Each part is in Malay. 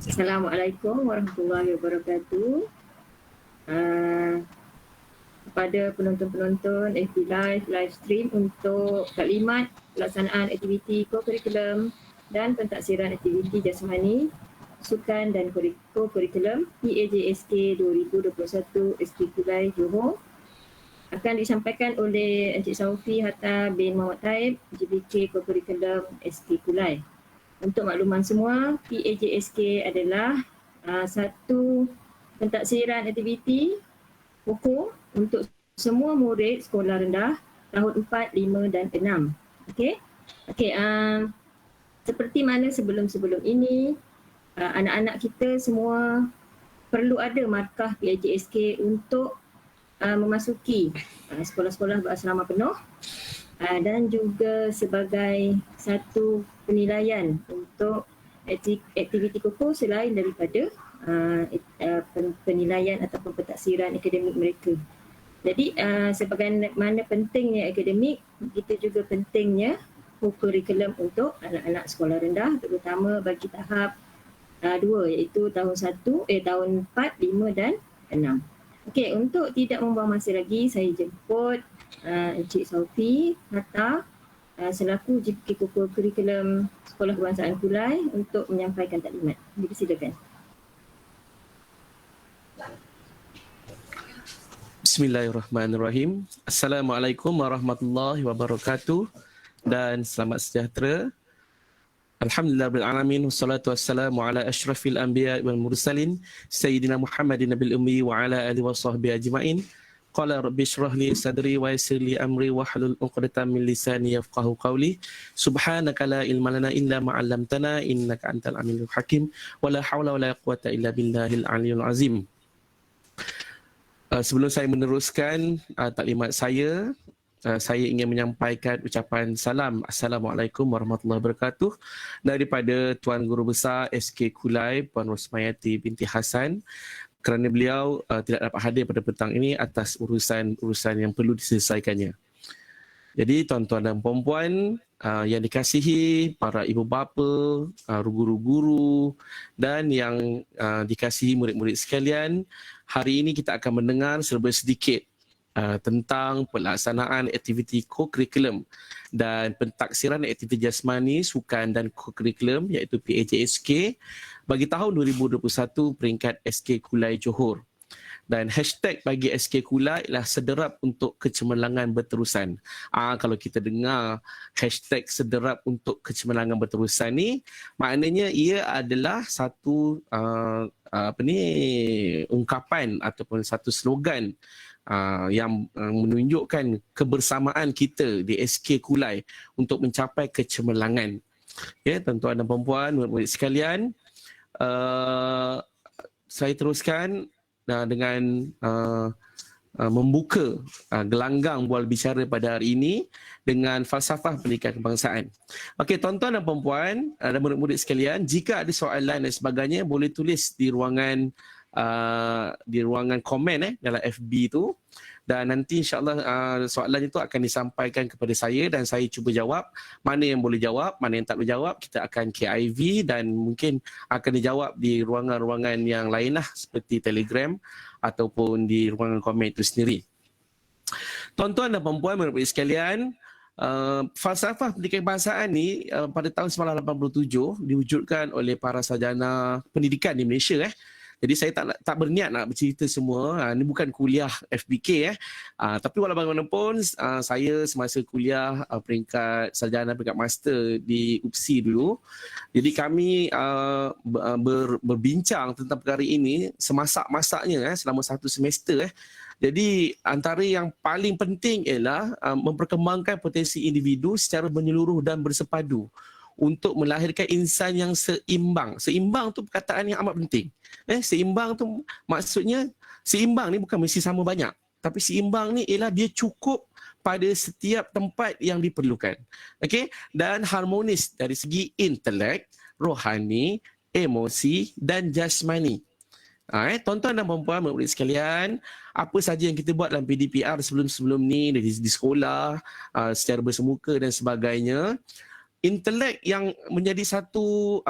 Assalamualaikum warahmatullahi wabarakatuh. Kepada penonton-penonton FB live stream untuk taklimat pelaksanaan aktiviti ko-kurikulum dan pentaksiran aktiviti jasmani, sukan dan ko-kurikulum PAJSK 2021 SK Kulai Johor akan disampaikan oleh Encik Saufi Hatta bin Muhammad Taib, JBK ko-kurikulum SK Kulai. Untuk makluman semua, PAJSK adalah satu pentaksiran aktiviti hukum untuk semua murid sekolah rendah tahun 4, 5 dan 6. Okey. Seperti mana sebelum-sebelum ini, anak-anak kita semua perlu ada markah PAJSK untuk memasuki sekolah-sekolah berasrama penuh dan juga sebagai satu penilaian untuk aktiviti kukuh selain daripada penilaian ataupun pentaksiran akademik mereka. Jadi sebagaimana pentingnya akademik, kita juga pentingnya kurikulum untuk anak-anak sekolah rendah, terutama bagi tahap 2 iaitu tahun 4, 5 dan 6. Okey, untuk tidak membuang masa lagi, saya jemput Encik Saufi Hatta selaku JPK Kurikulum Sekolah Kebangsaan Kulai untuk menyampaikan taklimat. Dipersilakan. Bismillahirrahmanirrahim. Assalamualaikum warahmatullahi wabarakatuh dan selamat sejahtera. Alhamdulillahirrahmanirrahim. Wassalatu wassalamu ala ashrafil anbiya wal mursalin Sayyidina Muhammadin nabil ummi wa ala alihi wa sahbihi ajma'in. Qala rabbi shrah li sadri wa yassir li amri wahlul 'uqdatam min lisani yafqahu qawli. Subhanaka la ilma lana illa ma 'allamtana innaka antal alimul hakim. Wala haula wala quwwata illa billahil aliyyil azim. Sebelum saya meneruskan taklimat saya ingin menyampaikan ucapan salam Assalamualaikum warahmatullahi wabarakatuh daripada Tuan Guru Besar SK Kulai Puan Rosmayati binti Hasan, kerana beliau tidak dapat hadir pada petang ini atas urusan yang perlu diselesaikannya. Jadi tuan-tuan dan puan-puan yang dikasihi para ibu bapa, guru-guru dan yang dikasihi murid-murid sekalian, hari ini kita akan mendengar serba sedikit tentang pelaksanaan aktiviti ko-kurikulum dan pentaksiran aktiviti jasmani, sukan dan ko-kurikulum iaitu PAJSK bagi tahun 2021 peringkat SK Kulai Johor. Dan hashtag bagi SK Kulai ialah sederap untuk kecemerlangan berterusan. Kalau kita dengar hashtag sederap untuk kecemerlangan berterusan ni, maknanya ia adalah satu ungkapan ataupun satu slogan yang menunjukkan kebersamaan kita di SK Kulai untuk mencapai kecemerlangan. Ya, tuan-tuan dan puan-puan, murid-murid sekalian, saya teruskan dengan membuka gelanggang bual bicara pada hari ini dengan falsafah pendidikan kebangsaan. Okey, tuan-tuan dan puan-puan dan murid-murid sekalian, jika ada soalan dan sebagainya boleh tulis di ruangan komen dalam FB tu, dan nanti insyaAllah soalan itu akan disampaikan kepada saya dan saya cuba jawab. Mana yang boleh jawab, mana yang tak boleh jawab, kita akan KIV dan mungkin akan dijawab di ruangan-ruangan yang lain lah, seperti Telegram ataupun di ruangan komen itu sendiri. Tuan-tuan dan puan-puan murid-murid sekalian, falsafah pendidikan kebangsaan ni pada tahun 1987 diwujudkan oleh para sarjana pendidikan di Malaysia. Jadi saya tak berniat nak bercerita semua. Ini bukan kuliah FBK tapi walau bagaimanapun saya semasa kuliah peringkat sarjana, peringkat master di UPSI dulu. Jadi kami berbincang tentang perkara ini semasak-masaknya selama satu semester. Jadi antara yang paling penting ialah memperkembangkan potensi individu secara menyeluruh dan bersepadu untuk melahirkan insan yang seimbang. Seimbang tu perkataan yang amat penting. Seimbang tu maksudnya, seimbang ni bukan mesti sama banyak. Tapi seimbang ni ialah dia cukup pada setiap tempat yang diperlukan. Okey? Dan harmonis dari segi intelek, rohani, emosi dan jasmani. Tuan-tuan dan puan-puan murid sekalian, apa saja yang kita buat dalam PDPR sebelum-sebelum ni di sekolah, secara bersemuka dan sebagainya, intelek yang menjadi satu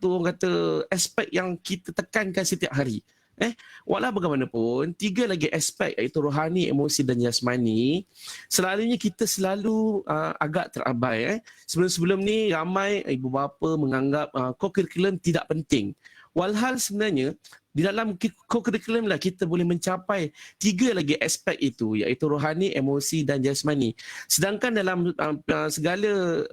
orang kata aspek yang kita tekankan setiap hari. Walau bagaimanapun, 3 lagi aspek iaitu rohani, emosi dan jasmani, selalunya kita selalu agak terabai. Sebelum-sebelum ni ramai ibu bapa menganggap co-curriculum tidak penting. Walhal sebenarnya di dalam co-curriculum lah kita boleh mencapai 3 lagi aspek itu, iaitu rohani, emosi dan jasmani. Sedangkan dalam segala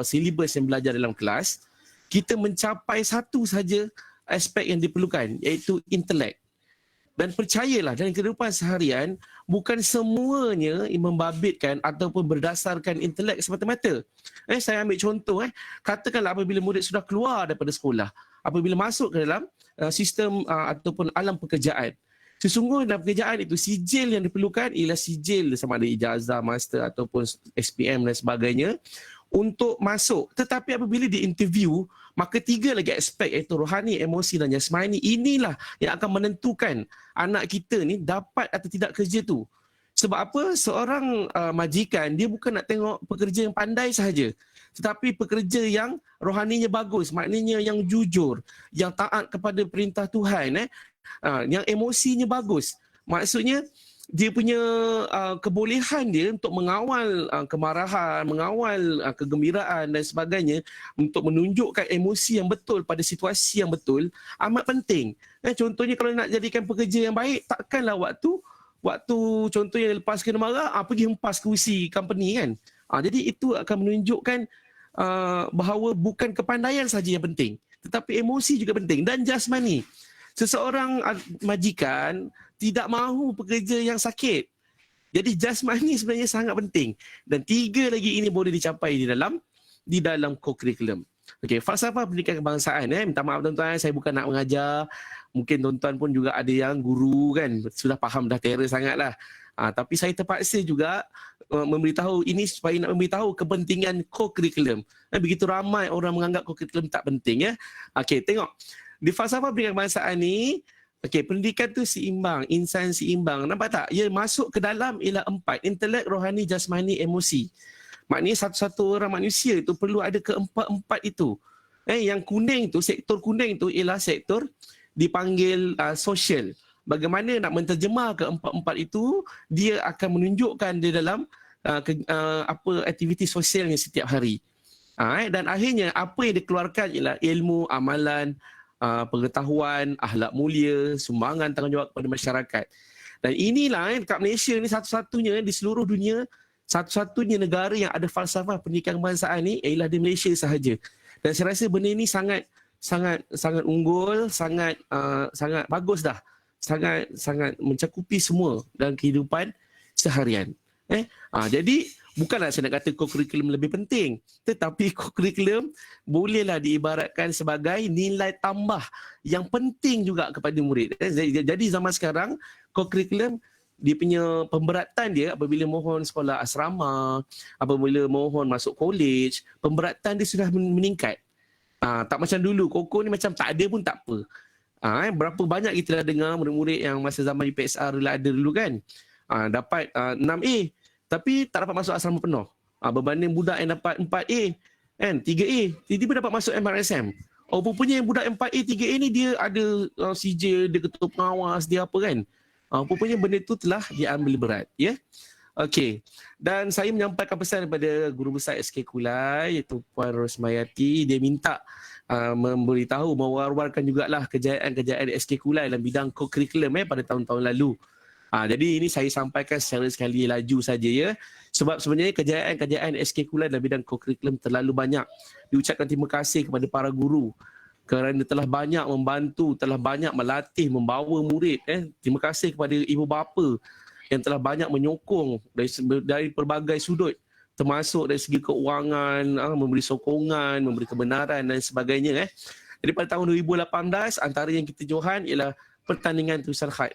silibus yang belajar dalam kelas, kita mencapai satu saja aspek yang diperlukan, iaitu intelek. Dan percayalah, dalam kehidupan seharian, bukan semuanya membabitkan ataupun berdasarkan intelek semata-mata. Saya ambil contoh, katakanlah apabila murid sudah keluar daripada sekolah, apabila masuk ke dalam sistem ataupun alam pekerjaan, sesungguhnya dalam pekerjaan itu sijil yang diperlukan ialah sijil sama ada ijazah, master ataupun SPM dan sebagainya untuk masuk. Tetapi apabila di interview, maka 3 lagi aspek iaitu rohani, emosi dan jasmani, inilah yang akan menentukan anak kita ni dapat atau tidak kerja tu. Sebab apa? Seorang majikan, dia bukan nak tengok pekerja yang pandai sahaja, tetapi pekerja yang rohaninya bagus, maknanya yang jujur, yang taat kepada perintah Tuhan, yang emosinya bagus. Maksudnya dia punya kebolehan dia untuk mengawal kemarahan, mengawal kegembiraan dan sebagainya, untuk menunjukkan emosi yang betul pada situasi yang betul, amat penting. Contohnya kalau nak jadikan pekerja yang baik, takkanlah waktu contohnya lepas kena marah, pergi hempas kerusi company kan. Jadi itu akan menunjukkan bahawa bukan kepandaian saja yang penting, tetapi emosi juga penting dan jasmani. Seseorang majikan tidak mahu pekerja yang sakit. Jadi jasmani sebenarnya sangat penting. Dan 3 lagi ini boleh dicapai di dalam co-curriculum. Okey, falsafah pendidikan kebangsaan. Minta maaf tuan-tuan, saya bukan nak mengajar. Mungkin tuan-tuan pun juga ada yang guru kan, sudah faham dah terror sangatlah. Tapi saya terpaksa juga memberitahu ini supaya nak memberitahu kepentingan co-curriculum. Begitu ramai orang menganggap co-curriculum tak penting. Okey, tengok. Di falsafah pendidikan kebangsaan ni, pendidikan tu seimbang, insan seimbang. Nampak tak? Ia masuk ke dalam ialah 4. Intelek, rohani, jasmani, emosi. Maknanya satu-satu orang manusia itu perlu ada keempat-empat itu. Yang kuning tu, sektor kuning tu ialah sektor dipanggil sosial. Bagaimana nak menterjemah keempat-empat itu, dia akan menunjukkan di dalam aktiviti sosialnya setiap hari. Dan akhirnya apa yang dikeluarkan ialah ilmu, amalan, pengetahuan, akhlak mulia, sumbangan tanggungjawab kepada masyarakat. Dan inilah kat Malaysia ni satu-satunya di seluruh dunia, satu-satunya negara yang ada falsafah pendidikan kebangsaan ni ialah di Malaysia sahaja. Dan saya rasa benda ni sangat unggul, sangat bagus dah. Sangat mencakupi semua dalam kehidupan seharian. Jadi bukanlah saya nak kata co-curriculum lebih penting, tetapi co-curriculum bolehlah diibaratkan sebagai nilai tambah yang penting juga kepada murid. Jadi zaman sekarang co-curriculum dia punya pemberatan dia apabila mohon sekolah asrama, apabila mohon masuk college, pemberatan dia sudah meningkat. Tak macam dulu, koko ni macam tak ada pun tak apa. Berapa banyak kita dah dengar murid-murid yang masa zaman UPSR ada dulu kan, dapat 6A tapi tak dapat masuk asrama penuh. Berbanding budak yang dapat 4A kan, 3A, tiba-tiba dapat masuk MRSM. Rupanya yang budak 4A, 3A ni dia ada CJ, dia ketua pengawas, dia apa kan. Rupanya benda tu telah diambil berat. Okey. Dan saya menyampaikan pesan kepada guru besar SK Kulai iaitu Puan Rosmayati. Dia minta memberitahu, mewar-warkan jugalah kejayaan-kejayaan SK Kulai dalam bidang co-curriculum pada tahun-tahun lalu. Jadi ini saya sampaikan secara sekali laju saja sebab sebenarnya kejayaan-kejayaan SK Kulai dalam bidang co-curriculum terlalu banyak. Diucapkan terima kasih kepada para guru kerana telah banyak membantu, telah banyak melatih, membawa murid. Terima kasih kepada ibu bapa yang telah banyak menyokong dari pelbagai sudut, termasuk dari segi keuangan, memberi sokongan, memberi kebenaran dan sebagainya. Jadi pada tahun 2018 antara yang kita johan ialah pertandingan tulisan khat.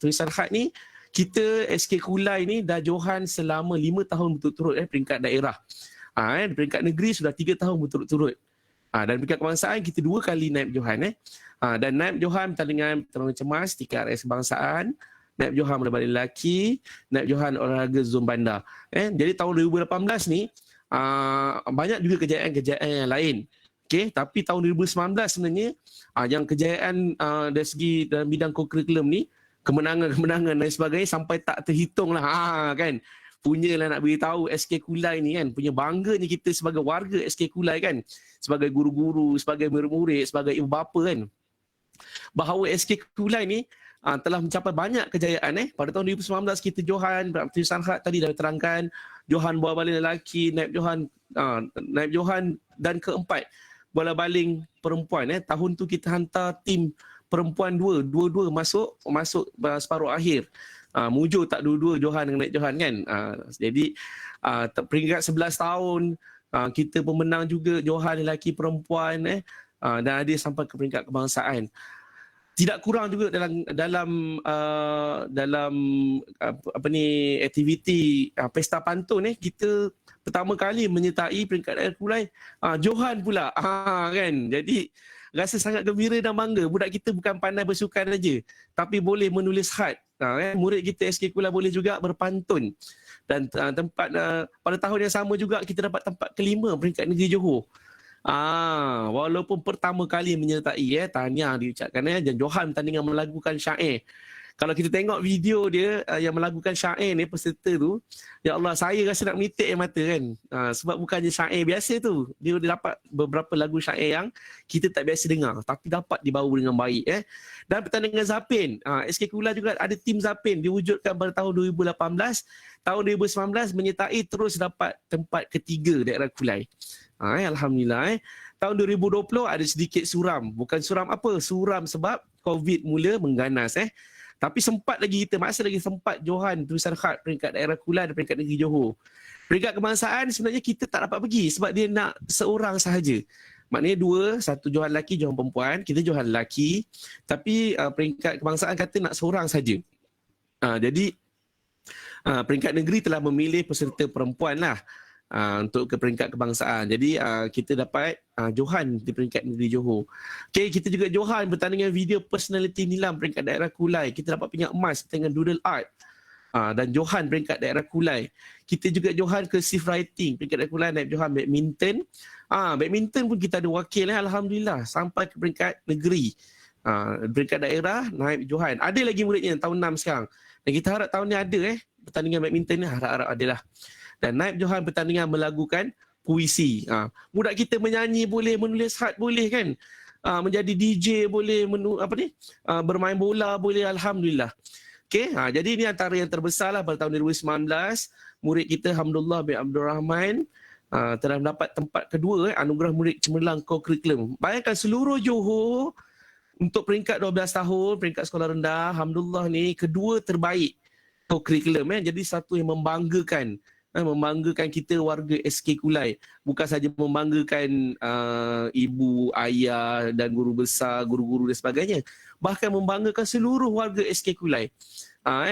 Tulisan khat ni kita SK Kulai ni dah johan selama 5 tahun berturut-turut peringkat daerah. Peringkat negeri sudah 3 tahun berturut-turut. Dan peringkat kebangsaan kita 2 kali naib johan. Dan naib johan pertandingan cemas TKRS kebangsaan, naib johan bola balik lelaki, naib johan olahraga zon bandar. Jadi tahun 2018 ni banyak juga kejayaan-kejayaan yang lain. Okey, tapi tahun 2019 sebenarnya yang kejayaan dari segi dalam bidang kurikulum ni, kemenangan-kemenangan dan sebagainya sampai tak terhitung lah. Kan? Punyalah nak beritahu SK Kulai ni kan, punya bangganya kita sebagai warga SK Kulai kan, sebagai guru-guru, sebagai murid-murid, sebagai ibu bapa kan, bahawa SK Kulai ni telah mencapai banyak kejayaan. Pada tahun 2019 kita Johan, tulisan khat tadi dah terangkan, Johan bola baling lelaki, naib Johan dan keempat bola baling perempuan. Tahun tu kita hantar tim perempuan dua-dua masuk separuh akhir. Mujur tak dua-dua Johan dengan naib Johan kan. Jadi peringkat 11 tahun kita pemenang juga Johan lelaki perempuan dan ada sampai ke peringkat kebangsaan. Tidak kurang juga dalam aktiviti pesta pantun kita pertama kali menyertai peringkat daerah Kulai Johan pula kan. Jadi rasa sangat gembira dan bangga. Budak kita bukan pandai bersukan saja, tapi boleh menulis khat. Murid kita SK Kulai boleh juga berpantun. Dan tempat pada tahun yang sama juga kita dapat tempat kelima peringkat negeri Johor. Walaupun pertama kali menyertai tahniah diucapkan dan Johan bertandingan melagukan syair. Kalau kita tengok video dia yang melagukan syair ni, peserta tu, ya Allah, saya rasa nak menitik air mata kan. Sebab bukannya syair biasa tu, dia dapat beberapa lagu syair yang kita tak biasa dengar, tapi dapat dibawa dengan baik. Dan pertandingan Zapin, SK Kulai juga ada tim Zapin diwujudkan pada tahun 2018. Tahun 2019 menyertai terus dapat tempat ketiga daerah Kulai. Alhamdulillah. Tahun 2020 ada sedikit suram. Bukan suram apa? Suram sebab COVID mula mengganas. Tapi sempat lagi kita, masih lagi sempat Johan tulisan khat peringkat daerah Kulai dan peringkat negeri Johor. Peringkat kebangsaan sebenarnya kita tak dapat pergi sebab dia nak seorang sahaja. Maknanya dua, satu Johan lelaki, Johan perempuan. Kita Johan lelaki. Tapi peringkat kebangsaan kata nak seorang sahaja. Jadi peringkat negeri telah memilih peserta perempuan lah. Untuk ke peringkat kebangsaan. Jadi kita dapat Johan di peringkat negeri Johor. Okay, kita juga Johan bertandingan video personality nilam peringkat daerah Kulai. Kita dapat pingat emas dengan doodle art. Dan Johan peringkat daerah Kulai. Kita juga Johan cursive writing peringkat daerah Kulai. Naib Johan badminton. Badminton pun kita ada wakil Alhamdulillah sampai ke peringkat negeri. Peringkat daerah naib Johan. Ada lagi muridnya tahun 6 sekarang. Dan kita harap tahun ni ada pertandingan badminton ni, harap-harap adalah. Dan naib Johan pertandingan melagukan puisi. Budak kita menyanyi boleh, menulis khat boleh kan. Menjadi DJ boleh, bermain bola boleh, alhamdulillah. Okey, jadi ini antara yang terbesar lah pada tahun 2019. Murid kita Hamdullah bin Abdul Rahman telah mendapat tempat kedua anugerah murid cemerlang co-curriculum. Bayangkan seluruh Johor untuk peringkat 12 tahun, peringkat sekolah rendah, alhamdulillah ni kedua terbaik co-curriculum. Jadi satu yang membanggakan kita warga SK Kulai. Bukan saja membanggakan ibu, ayah dan guru besar, guru-guru dan sebagainya. Bahkan membanggakan seluruh warga SK Kulai.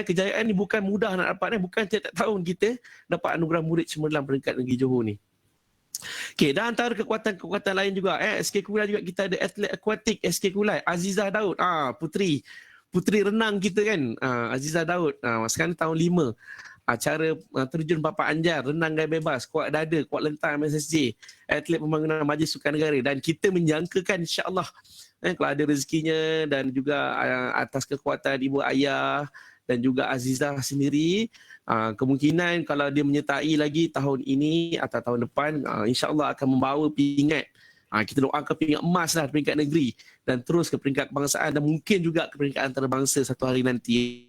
Kejayaan ni bukan mudah nak dapat. Bukan tiap-tiap tahun kita dapat anugerah murid cemerlang peringkat negeri Johor ni. Okay, dan antara kekuatan-kekuatan lain juga. SK Kulai juga kita ada atlet akuatik SK Kulai. Azizah Daud, puteri renang kita kan. Azizah Daud, sekarang tahun 5. Cara terjun papan anjar, renang gaya bebas, kuat dada, kuat lentang MSSJ, atlet pembangunan Majlis Sukan Negara. Dan kita menjangkakan insya-Allah kalau ada rezekinya dan juga atas kekuatan ibu ayah dan juga Azizah sendiri, kemungkinan kalau dia menyertai lagi tahun ini atau tahun depan, insya-Allah akan membawa pingat. Kita doakan pingat emas lah peringkat negeri dan terus ke peringkat kebangsaan dan mungkin juga ke peringkat antarabangsa satu hari nanti.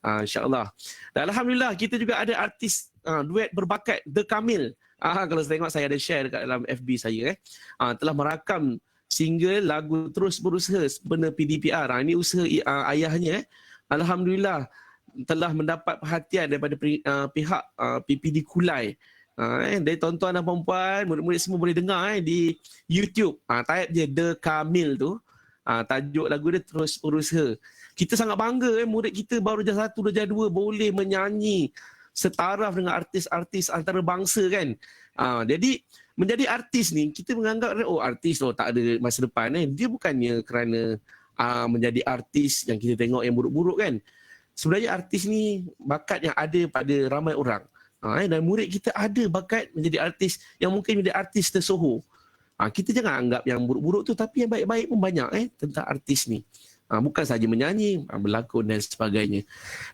InsyaAllah. Dan alhamdulillah kita juga ada artis duet berbakat The Kamil. Kalau saya tengok, saya ada share dekat dalam FB saya. Telah merakam single lagu Terus Berusaha Sempena PDPR. Ini usaha ayahnya. Alhamdulillah telah mendapat perhatian daripada pihak PPD Kulai. Dari tuan-tuan dan perempuan, murid-murid semua boleh dengar di YouTube. Type je The Kamil tu. Tajuk lagu dia Terus Berusaha. Kita sangat bangga murid kita baru darjah 1, darjah 2 boleh menyanyi setaraf dengan artis-artis antarabangsa kan. Jadi menjadi artis ni kita menganggap artis tak ada masa depan Dia bukannya kerana menjadi artis yang kita tengok yang buruk-buruk kan. Sebenarnya artis ni bakat yang ada pada ramai orang. Dan murid kita ada bakat menjadi artis yang mungkin menjadi artis tersohor. Kita jangan anggap yang buruk-buruk tu, tapi yang baik-baik pun banyak tentang artis ni. Bukan saja menyanyi, berlakon dan sebagainya.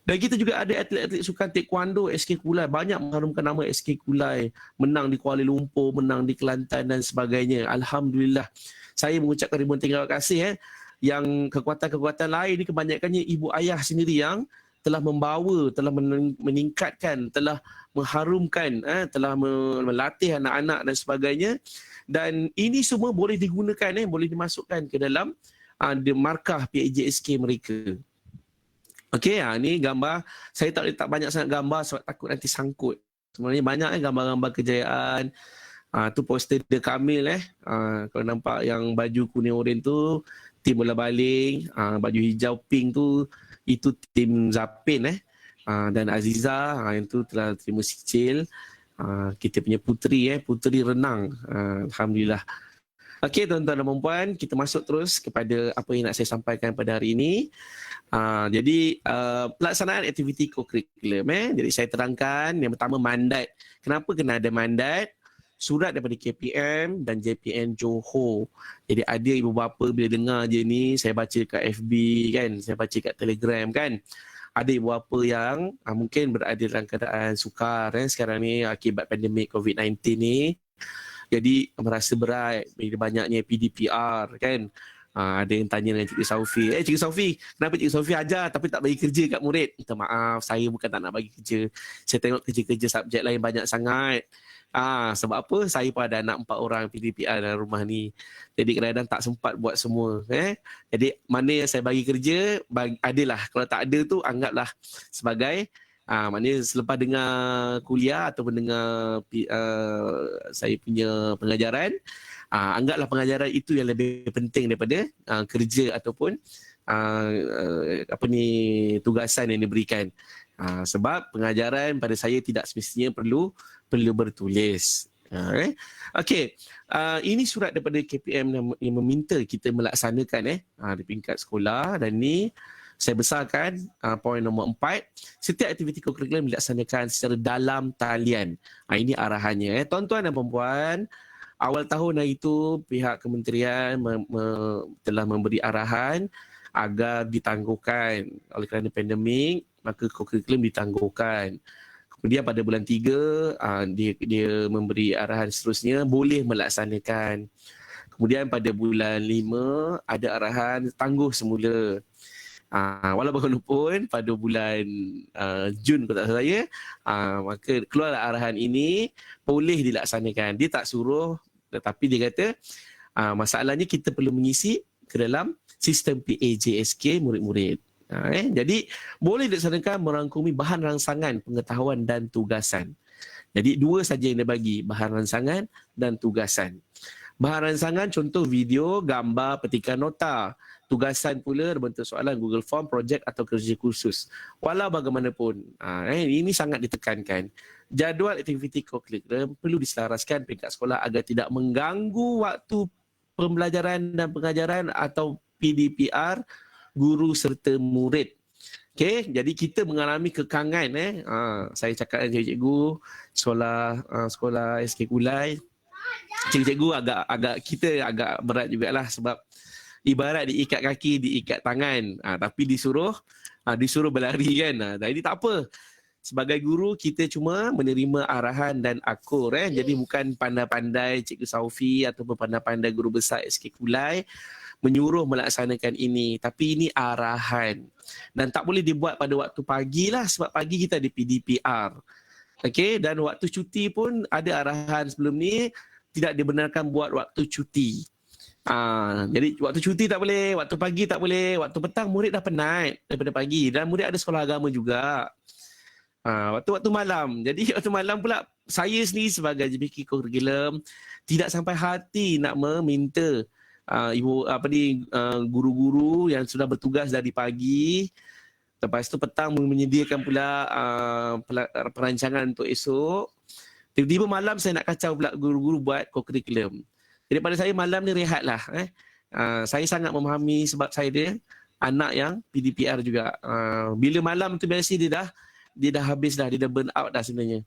Dan kita juga ada atlet-atlet sukan taekwondo SK Kulai, banyak mengharumkan nama SK Kulai, menang di Kuala Lumpur, menang di Kelantan dan sebagainya. Alhamdulillah. Saya mengucapkan ribuan terima kasih yang kekuatan-kekuatan lain ni kebanyakannya ibu ayah sendiri yang telah membawa, telah meningkatkan, telah mengharumkan, telah melatih anak-anak dan sebagainya. Dan ini semua boleh digunakan, boleh dimasukkan ke dalam markah PAJSK mereka. Okey, ni gambar. Saya tak letak banyak sangat gambar sebab takut nanti sangkut. Sebenarnya banyak gambar-gambar kejayaan. Tu poster dia Kamil kalau nampak yang baju kuning oranye tu tim bola baling, baju hijau pink tu itu tim Zapin dan Aziza yang tu telah terima sicil. Kita punya puteri renang. Alhamdulillah. Okey tuan-tuan dan puan-puan, kita masuk terus kepada apa yang nak saya sampaikan pada hari ini. Jadi pelaksanaan aktiviti co-curriculum. Jadi saya terangkan yang pertama mandat. Kenapa kena ada mandat? Surat daripada KPM dan JPN Johor. Jadi ada ibu bapa bila dengar je ni, saya baca kat FB kan, saya baca kat Telegram kan. Ada ibu bapa yang mungkin berada dalam keadaan sukar sekarang ni akibat pandemik COVID-19 ni. Jadi merasa berat bila banyaknya PDPR kan. Ada yang tanya dengan Cikgu Saufi. Cikgu Saufi, kenapa Cikgu Saufi ajar tapi tak bagi kerja kat murid? Minta maaf, saya bukan tak nak bagi kerja. Saya tengok kerja-kerja subjek lain banyak sangat. Sebab apa? Saya pun ada anak 4 orang PDPR dalam rumah ni. Jadi kadang-kadang tak sempat buat semua. Jadi mana yang saya bagi kerja, adalah. Kalau tak ada tu, anggaplah sebagai maknanya selepas dengar kuliah ataupun dengar saya punya pengajaran, anggaplah pengajaran itu yang lebih penting daripada kerja ataupun tugasan yang diberikan. Sebab pengajaran pada saya tidak semestinya perlu bertulis. Okey, ini surat daripada KPM yang meminta kita melaksanakan di peringkat sekolah, dan ni saya besarkan poin nombor 4. Setiap aktiviti co-curriculum dilaksanakan secara dalam talian. Ini arahannya. Tuan-tuan dan puan-puan, awal tahun hari itu pihak kementerian telah memberi arahan agar ditangguhkan oleh kerana pandemik, maka co-curriculum ditangguhkan. Kemudian pada bulan 3 dia memberi arahan seterusnya boleh melaksanakan. Kemudian pada bulan 5 ada arahan tangguh semula. Walaupun pada bulan Jun kalau tak salah saya, maka keluarlah arahan ini boleh dilaksanakan. Dia tak suruh, tetapi dia kata masalahnya kita perlu mengisi ke dalam sistem PAJSK murid-murid. Jadi boleh dilaksanakan merangkumi bahan rangsangan pengetahuan dan tugasan. Jadi 2 saja yang dia bagi, bahan rangsangan dan tugasan. Bahan rangsangan contoh video, gambar, petikan nota. Tugasan pula berbentuk soalan Google Form, projek atau kerja kursus. Walau bagaimanapun, ini sangat ditekankan. Jadual aktiviti co-curriculum perlu diselaraskan peringkat sekolah agar tidak mengganggu waktu pembelajaran dan pengajaran atau PDPR guru serta murid. Okey, jadi kita mengalami kekangan. Saya cakap dengan cikgu sekolah SK Kulai. Cikgu agak kita berat jugalah sebab ibarat diikat kaki, diikat tangan, tapi disuruh berlari kan. Jadi tak apa. Sebagai guru kita cuma menerima arahan dan akur. Jadi bukan pandai-pandai Cikgu Saufi ataupun pandai-pandai guru besar SK Kulai menyuruh melaksanakan ini, tapi ini arahan. Dan tak boleh dibuat pada waktu pagi lah sebab pagi kita ada PDPR. Okey, dan waktu cuti pun ada arahan sebelum ni tidak dibenarkan buat waktu cuti. Jadi waktu cuti tak boleh, waktu pagi tak boleh, waktu petang murid dah penat daripada pagi dan murid ada sekolah agama juga. Waktu malam. Jadi waktu malam pula saya sendiri sebagai JPK Curriculum tidak sampai hati nak meminta guru-guru yang sudah bertugas dari pagi, lepas tu petang menyediakan pula perancangan untuk esok. Tiba-tiba malam saya nak kacau pula guru-guru buat co-curriculum. Jadi pada saya malam ni rehat lah. Saya sangat memahami sebab saya dia anak yang PDPR juga. Bila malam tu biasa dia dah habis dah, dia dah burn out dah sebenarnya.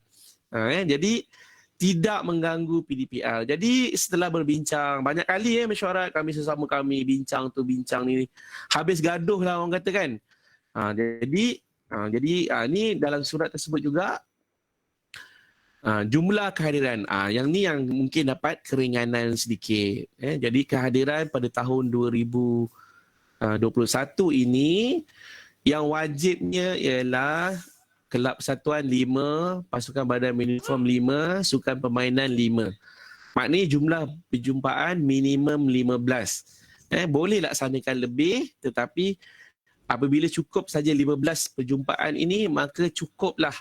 Jadi tidak mengganggu PDPR. Jadi setelah berbincang banyak kali mesyuarat kami sesama kami bincang tu bincang ni, habis gaduh lah orang kata kan. Jadi ni dalam surat tersebut juga jumlah kehadiran yang ni yang mungkin dapat keringanan sedikit. Jadi kehadiran pada tahun 2021 ini yang wajibnya ialah kelab persatuan 5, pasukan badan uniform 5, sukan permainan 5. Maknanya jumlah perjumpaan minimum 15. Boleh laksanakan lebih, tetapi apabila cukup saja 15 perjumpaan ini, maka cukuplah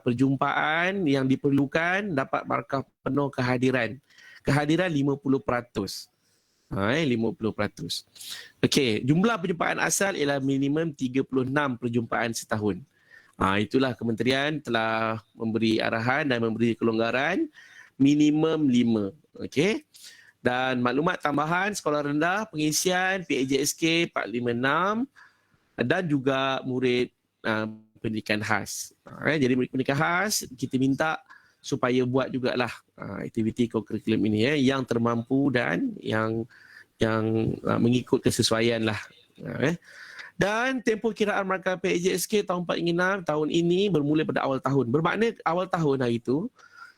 perjumpaan yang diperlukan dapat markah penuh kehadiran. Kehadiran 50%. 50%. Okey, jumlah perjumpaan asal ialah minimum 36 perjumpaan setahun. Itulah kementerian telah memberi arahan dan memberi kelonggaran minimum 5. Okey. Dan maklumat tambahan sekolah rendah pengisian PAJSK 456 dan juga murid pendidikan khas. Jadi murid pendidikan khas kita minta supaya buat jugalah aktiviti co-curriculum ini yang termampu dan yang mengikut kesesuaian lah. Dan tempoh kiraan markah PAJSK tahun 4 tahun ini bermula pada awal tahun. Bermakna awal tahun hari itu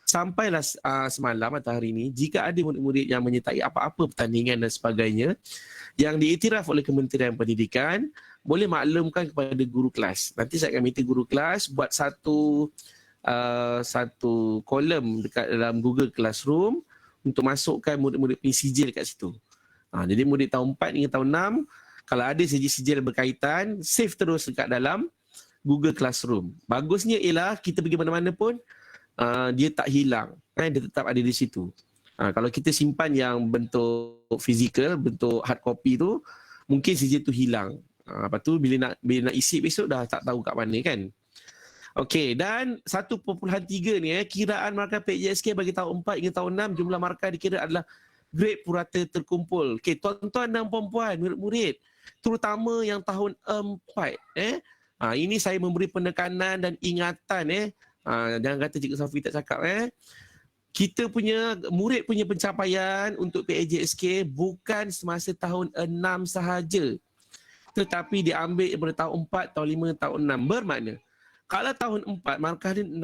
sampailah semalam atau hari ini, jika ada murid-murid yang menyertai apa-apa pertandingan dan sebagainya yang diiktiraf oleh Kementerian Pendidikan, boleh maklumkan kepada guru kelas. Nanti saya akan minta guru kelas buat satu kolom dekat dalam Google Classroom untuk masukkan murid-murid PCJ dekat situ. Jadi murid tahun 4 hingga tahun 6, kalau ada sijil-sijil berkaitan, save terus dekat dalam Google Classroom. Bagusnya ialah kita pergi mana-mana pun, dia tak hilang. Dia tetap ada di situ. Kalau kita simpan yang bentuk fizikal, bentuk hard copy tu, mungkin sijil tu hilang. Lepas tu bila nak isi besok dah tak tahu kat mana kan. Okey, dan 1.3 ni kiraan markah PAJSK bagi tahun 4 hingga tahun 6, jumlah markah dikira adalah grade purata terkumpul. Okey, tuan-tuan dan puan-puan, murid-murid, terutama yang tahun 4, ini saya memberi penekanan dan ingatan jangan kata Cikgu Safi tak cakap kita punya murid punya pencapaian untuk PAJSK bukan semasa tahun 6 sahaja, tetapi diambil daripada tahun 4, tahun 5, tahun 6. Bermakna kalau tahun 4 markah dia 60,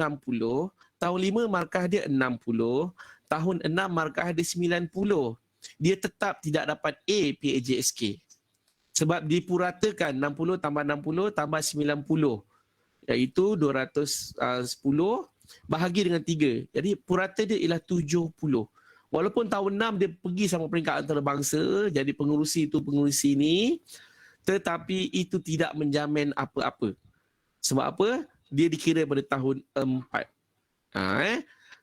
tahun 5 markah dia 60, tahun 6 markah dia 90, dia tetap tidak dapat A PAJSK. Sebab dipuratakan 60 tambah 60 tambah 90, iaitu 210 bahagi dengan 3. Jadi purata dia ialah 70. Walaupun tahun 6 dia pergi sama peringkat antarabangsa, jadi pengurusi itu pengurusi ini, tetapi itu tidak menjamin apa-apa. Sebab apa? Dia dikira pada tahun 4.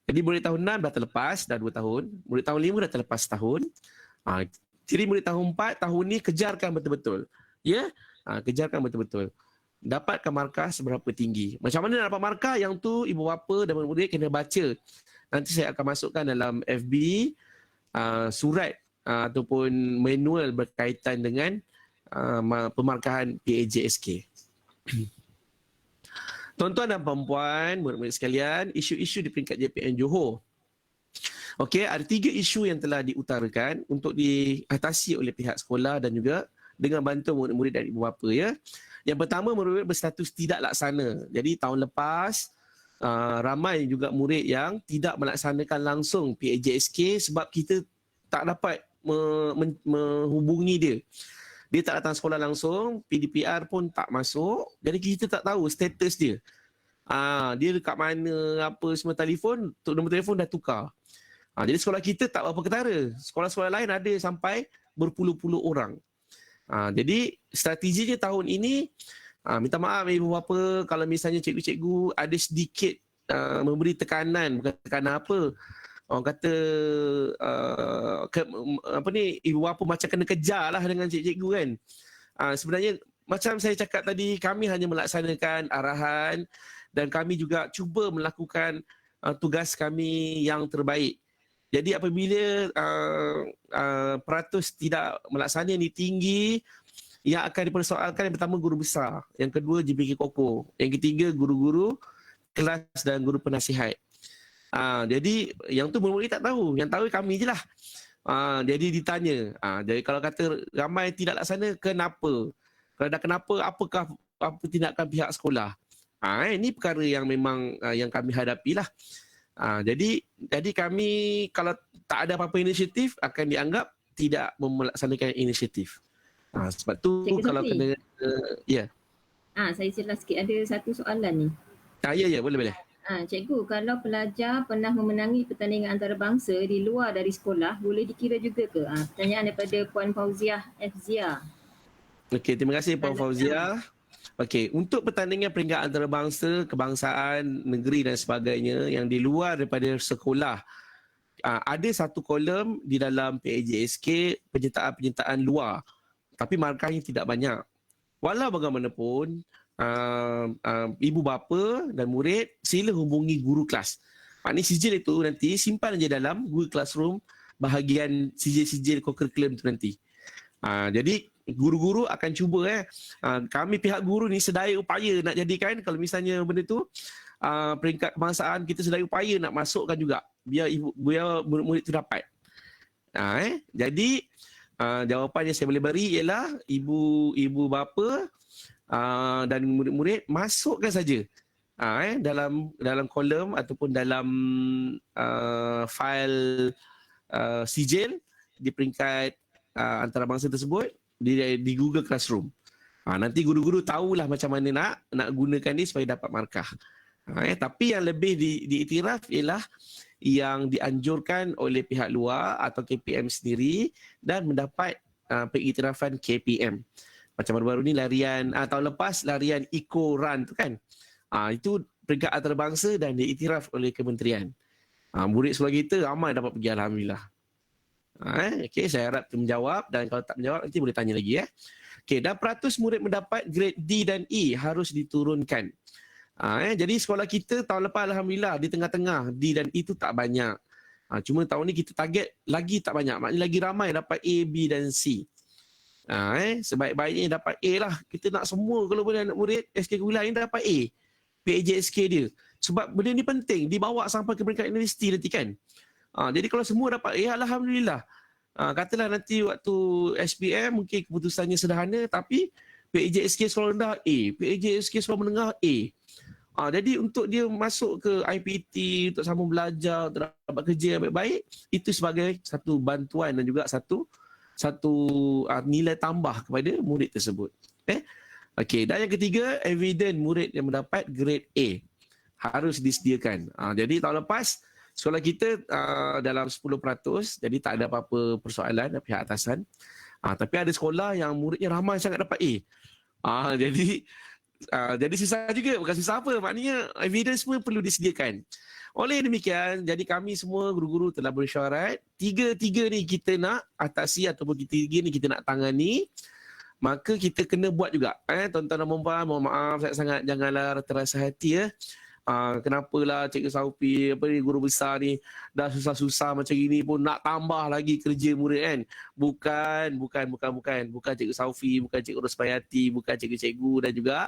Jadi murid tahun 6 dah terlepas, dah 2 tahun. Murid tahun 5 dah terlepas tahun. Jadi murid tahun 4, tahun ni kejarkan betul-betul. Kejarkan betul-betul. Dapatkan markah seberapa tinggi. Macam mana nak dapat markah? Yang tu ibu bapa dan murid kena baca. Nanti saya akan masukkan dalam FB surat ataupun manual berkaitan dengan pemarkahan PAJSK. Tuan-tuan dan puan-puan, murid-murid sekalian, isu-isu di peringkat JPN Johor. Okey, ada 3 isu yang telah diutarakan untuk diatasi oleh pihak sekolah dan juga dengan bantuan murid-murid dan ibu bapa Yang pertama, murid-murid berstatus tidak laksana. Jadi tahun lepas ramai juga murid yang tidak melaksanakan langsung PAJSK sebab kita tak dapat menghubungi dia. Dia tak datang sekolah langsung, PDPR pun tak masuk. Jadi kita tak tahu status dia. Dia dekat mana, apa semua telefon, nombor telefon dah tukar. Jadi sekolah kita tak apa ketara. Sekolah-sekolah lain ada sampai berpuluh-puluh orang. Jadi strateginya tahun ini, minta maaf ibu bapa kalau misalnya cikgu-cikgu ada sedikit memberi tekanan, bukan tekanan apa. Orang kata ibu bapa macam kena kejar lah dengan cikgu kan. Sebenarnya macam saya cakap tadi, kami hanya melaksanakan arahan dan kami juga cuba melakukan tugas kami yang terbaik. Jadi apabila peratus tidak melaksana ni tinggi, yang akan dipersoalkan yang pertama guru besar, yang kedua JPK Koko, yang ketiga guru-guru kelas dan guru penasihat. Jadi yang tu murid tak tahu, yang tahu kami je lah. Jadi ditanya, jadi kalau kata ramai tidak laksana, kenapa? Kalau dah kenapa, apakah apa tindakan pihak sekolah? Ini perkara yang memang yang kami hadapi lah. Jadi kami kalau tak ada apa-apa inisiatif akan dianggap tidak melaksanakan inisiatif. Sebab tu Cikgu kalau Sofi. kena ya. Saya silah sikit, ada satu soalan ni. Ya boleh. Cikgu, kalau pelajar pernah memenangi pertandingan antarabangsa di luar dari sekolah, boleh dikira juga ke? Pertanyaan daripada Puan Fauziah Fzia. Okey, terima kasih Puan Fauzia. Okey, untuk pertandingan peringkat antarabangsa, kebangsaan, negeri dan sebagainya yang di luar daripada sekolah, ada satu kolom di dalam PAJSK penyertaan-penyertaan luar, tapi markahnya tidak banyak. Walau bagaimanapun, ibu bapa dan murid sila hubungi guru kelas. Maknanya sijil itu nanti simpan aja dalam Google Classroom bahagian sijil-sijil co-curriculum itu nanti. Jadi guru-guru akan cuba kami pihak guru ni sedaya upaya nak jadikan, kalau misalnya benda tu peringkat kebangsaan, kita sedaya upaya nak masukkan juga biar murid-murid tu dapat. Jadi jawapan yang saya boleh beri ialah ibu bapa dan murid-murid masukkan saja dalam kolom ataupun dalam fail sijil di peringkat antarabangsa tersebut di Google Classroom. Nanti guru-guru tahulah macam mana nak gunakan ni supaya dapat markah. Tapi yang lebih diiktiraf ialah yang dianjurkan oleh pihak luar atau KPM sendiri dan mendapat pengiktirafan KPM. Macam baru-baru ni larian tahun lepas larian Eco Run tu kan. Itu peringkat antarabangsa dan diiktiraf oleh kementerian. Murid sekolah kita ramai dapat pergi, alhamdulillah. Okey, saya harap menjawab, dan kalau tak menjawab nanti boleh tanya lagi. Okey, dan peratus murid mendapat grade D dan E harus diturunkan. Jadi sekolah kita tahun lepas alhamdulillah di tengah-tengah, D dan E tu tak banyak. Cuma tahun ni kita target lagi tak banyak. Maknanya lagi ramai dapat A, B dan C. Sebaik-baiknya dapat A lah. Kita nak semua kalau boleh anak murid SK Kuliah ni dapat A. PAJSK dia. Sebab benda ni penting, dibawa sampai ke peringkat universiti nanti kan. Jadi kalau semua dapat A, alhamdulillah. Katalah nanti waktu SPM mungkin keputusannya sederhana, tapi PAJSK sekolah rendah A, PAJSK sekolah menengah A. Jadi untuk dia masuk ke IPT, untuk sambung belajar, untuk dapat kerja yang baik-baik, itu sebagai satu bantuan dan juga satu nilai tambah kepada murid tersebut. Okey, dan yang ketiga, evidence murid yang mendapat grade A harus disediakan. Jadi tahun lepas sekolah kita dalam 10%, jadi tak ada apa-apa persoalan dari pihak atasan. Tapi ada sekolah yang muridnya ramai sangat dapat A. Jadi susah juga, bukan susah apa, maknanya evidence pun perlu disediakan. Oleh demikian, jadi kami semua guru-guru telah bersyarat, tiga ni kita nak atasi ataupun tiga ni kita nak tangani, maka kita kena buat juga. Tuan-tuan dan puan-puan, mohon maaf sangat-sangat, janganlah terasa hati kenapalah Cikgu Saufi, guru besar ni dah susah-susah macam ini pun nak tambah lagi kerja murid kan. Bukan Cikgu Saufi, bukan Cikgu Rosmayati, bukan cikgu-cikgu dan juga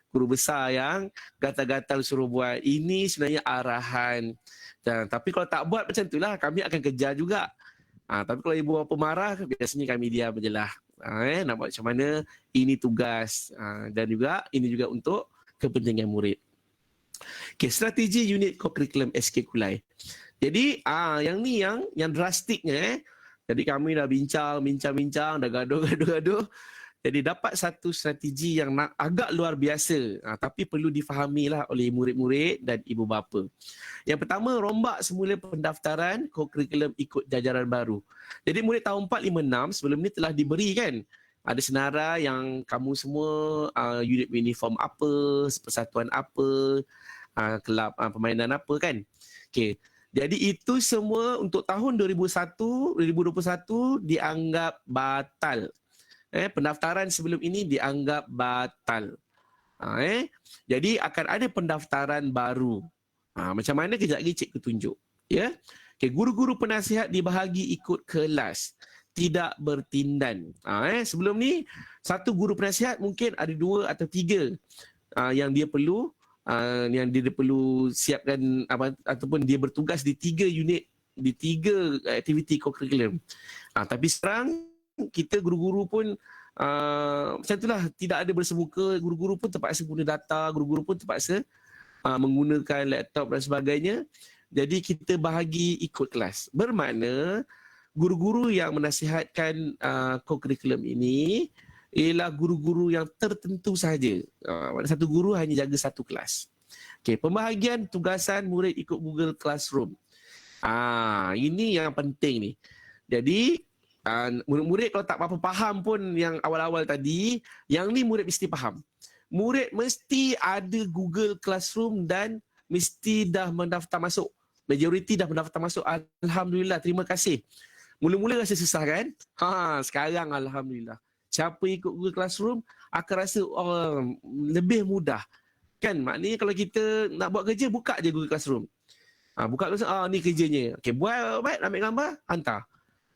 guru besar yang gatal-gatal suruh buat. Ini sebenarnya arahan. Tapi kalau tak buat macam itulah, kami akan kejar juga. Tapi kalau ibu bapa marah, biasanya kami diam je lah. Nak buat macam mana, ini tugas. Dan juga ini juga untuk kepentingan murid. Okay, strategi unit co-curriculum SK Kulai. Jadi yang ni yang drastiknya. Jadi kami dah bincang, dah gaduh. Jadi dapat satu strategi yang agak luar biasa, tapi perlu difahamilah oleh murid-murid dan ibu bapa. Yang pertama, rombak semula pendaftaran co-curriculum ikut jajaran baru. Jadi murid tahun 4, 5, 6 sebelum ni telah diberi kan, ada senarai yang kamu semua unit uniform apa, persatuan apa, kelab permainan apa kan. Okey. Jadi itu semua untuk tahun 2021 dianggap batal. Pendaftaran sebelum ini dianggap batal. Jadi akan ada pendaftaran baru. Macam mana kejap lagi cikgu tunjuk. Ya. Okay, guru-guru penasihat dibahagi ikut kelas, tidak bertindan. Sebelum ni satu guru penasihat mungkin ada 2 atau 3 yang dia perlu yang dia perlu siapkan ataupun dia bertugas di 3 unit, di 3 aktiviti co-curriculum. Tapi sekarang kita guru-guru pun macam itulah, tidak ada bersemuka, guru-guru pun terpaksa guna data, guru-guru pun terpaksa menggunakan laptop dan sebagainya. Jadi kita bahagi ikut kelas. Bermakna guru-guru yang menasihatkan co-curriculum ini ialah guru-guru yang tertentu sahaja. Satu guru hanya jaga satu kelas. Okey, pembahagian tugasan murid ikut Google Classroom. Ini yang penting ni. Jadi murid-murid kalau tak apa-apa faham pun yang awal-awal tadi, yang ni murid mesti faham. Murid mesti ada Google Classroom dan mesti dah mendaftar masuk. Majoriti dah mendaftar masuk. Alhamdulillah, terima kasih. Mula-mula rasa susah kan? Sekarang Alhamdulillah. Siapa ikut Google Classroom akan rasa lebih mudah. Kan? Maknanya kalau kita nak buat kerja, buka je Google Classroom. Buka Classroom, ni kerjanya. Okay, buat baik, ambil gambar, hantar.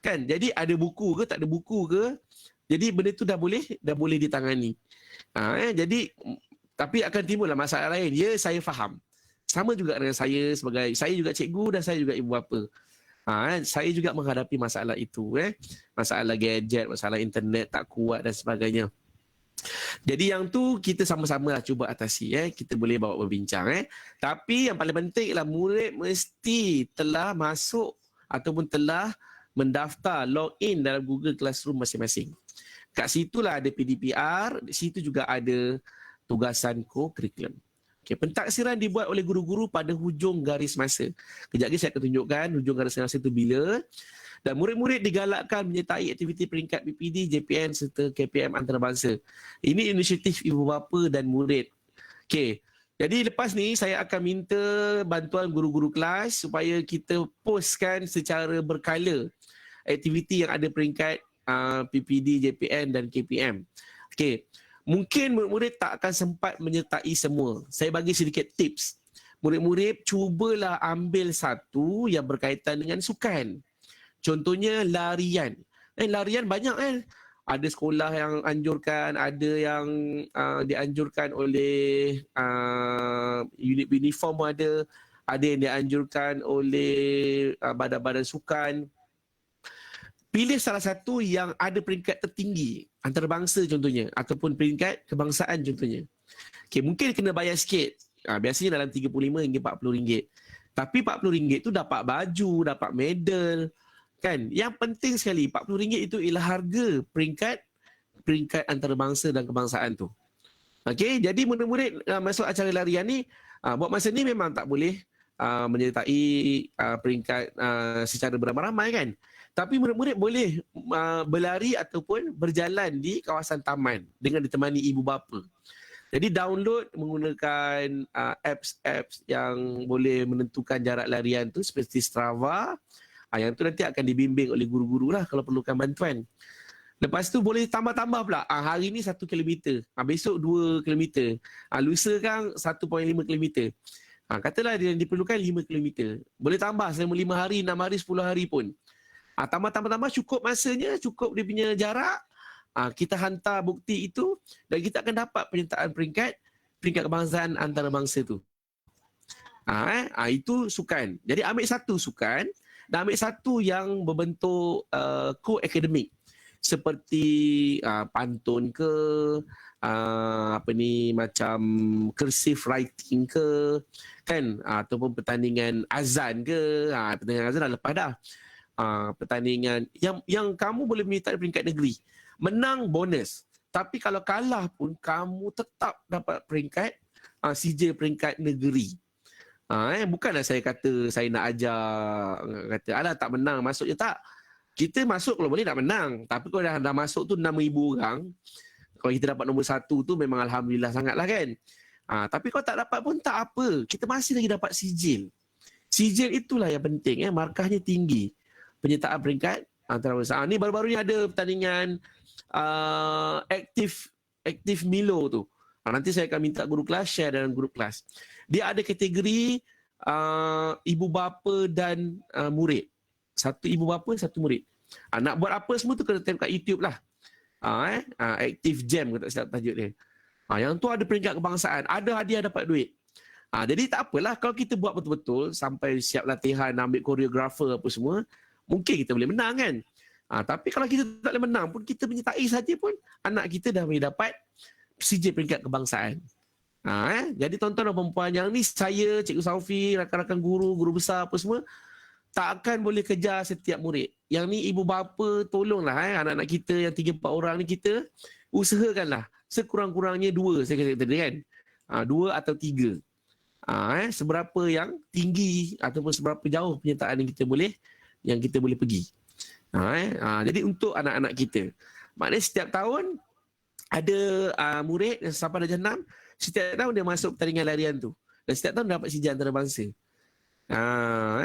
Kan? Jadi ada buku ke, tak ada buku ke. Jadi benda tu dah boleh ditangani. Jadi, tapi akan timbullah masalah lain. Ya, saya faham. Sama juga dengan saya juga cikgu dan saya juga ibu bapa. Saya juga menghadapi masalah itu, masalah gadget, masalah internet tak kuat dan sebagainya. Jadi yang tu kita sama-sama lah cuba atasi, kita boleh bawa berbincang. Tapi yang paling penting ialah murid mesti telah masuk ataupun telah mendaftar, login dalam Google Classroom masing-masing. Kat situlah ada PDPR, di situ juga ada tugasan co-curriculum. Okay, pentaksiran dibuat oleh guru-guru pada hujung garis masa. Kejap lagi saya akan tunjukkan hujung garis masa itu bila. Dan murid-murid digalakkan menyertai aktiviti peringkat PPD, JPN serta KPM antarabangsa. Ini inisiatif ibu bapa dan murid. Okey. Jadi lepas ni saya akan minta bantuan guru-guru kelas supaya kita postkan secara berkala aktiviti yang ada peringkat PPD, JPN dan KPM. Okey. Mungkin murid-murid tak akan sempat menyertai semua. Saya bagi sedikit tips. Murid-murid cubalah ambil satu yang berkaitan dengan sukan. Contohnya larian. Larian banyak kan. Ada sekolah yang anjurkan, ada yang dianjurkan oleh unit uniform ada yang dianjurkan oleh badan-badan sukan. Pilih salah satu yang ada peringkat tertinggi antarabangsa contohnya ataupun peringkat kebangsaan contohnya. Okay, mungkin kena bayar sikit. Biasanya dalam RM35 hingga RM40. Tapi RM40 tu dapat baju, dapat medal. Kan? Yang penting sekali RM40 itu ialah harga peringkat antarabangsa dan kebangsaan tu. Okey, jadi murid-murid masuk acara larian ni, buat masa ni memang tak boleh menyertai peringkat secara beramai-ramai kan. Tapi murid-murid boleh berlari ataupun berjalan di kawasan taman dengan ditemani ibu bapa. Jadi download menggunakan apps yang boleh menentukan jarak larian tu seperti Strava. Yang tu nanti akan dibimbing oleh guru-guru lah kalau perlukan bantuan. Lepas tu boleh tambah-tambah pula. Hari ni 1 km. Besok 2 km. Lusa kan 1.5 km. Katalah dia diperlukan 5 km. Boleh tambah selama 5 hari, 6 hari, 10 hari pun. Tambah cukup masanya, cukup dia punya jarak. Kita hantar bukti itu dan kita akan dapat penyertaan peringkat kebangsaan antarabangsa tu. Itu sukan. Jadi ambil satu sukan dan ambil satu yang berbentuk co-akademik. Seperti pantun ke, macam cursive writing ke, kan, ataupun pertandingan azan ke. Pertandingan azan dah lepas dah. Pertandingan yang kamu boleh menyertai peringkat negeri. Menang bonus. Tapi kalau kalah pun kamu tetap dapat peringkat CJ peringkat negeri. Bukanlah saya kata saya nak ajar, kata alah tak menang masuk je, tak. Kita masuk kalau boleh nak menang. Tapi kalau dah masuk tu 6,000 orang, kalau kita dapat nombor 1 tu memang Alhamdulillah sangat lah kan. Tapi kalau tak dapat pun tak apa. Kita masih lagi dapat sijil. Sijil itulah yang penting. Markahnya tinggi. Penyertaan peringkat antarabangsa. Ni baru-baru ni ada pertandingan aktif Milo tu. Nanti saya akan minta guru kelas share dalam grup kelas. Dia ada kategori ibu bapa dan murid. Satu ibu bapa, satu murid. Nak buat apa semua tu kena tengok kat YouTube lah. Active Jam, kalau tak silap tajuk dia. Yang tu ada peringkat kebangsaan. Ada hadiah dapat duit. Jadi tak apalah kalau kita buat betul-betul sampai siap latihan, ambil koreografer apa semua, mungkin kita boleh menang kan. Tapi kalau kita tak boleh menang pun, kita menyertai saja pun, anak kita dah boleh dapat CJ peringkat kebangsaan. Jadi tuan-tuan dan perempuan, yang ni saya, Cikgu Saufi, rakan-rakan guru, guru besar apa semua, tak akan boleh kejar setiap murid. Yang ni ibu bapa tolonglah anak-anak kita yang 3-4 orang ni, kita usahakanlah sekurang-kurangnya 2, saya kata tadi kan. 2 atau 3. Seberapa yang tinggi ataupun seberapa jauh penyertaan yang kita boleh pergi. Jadi untuk anak-anak kita, maknanya setiap tahun ada murid yang sampai darjah 6, setiap tahun dia masuk pertandingan larian tu, dan setiap tahun dapat CJ antarabangsa.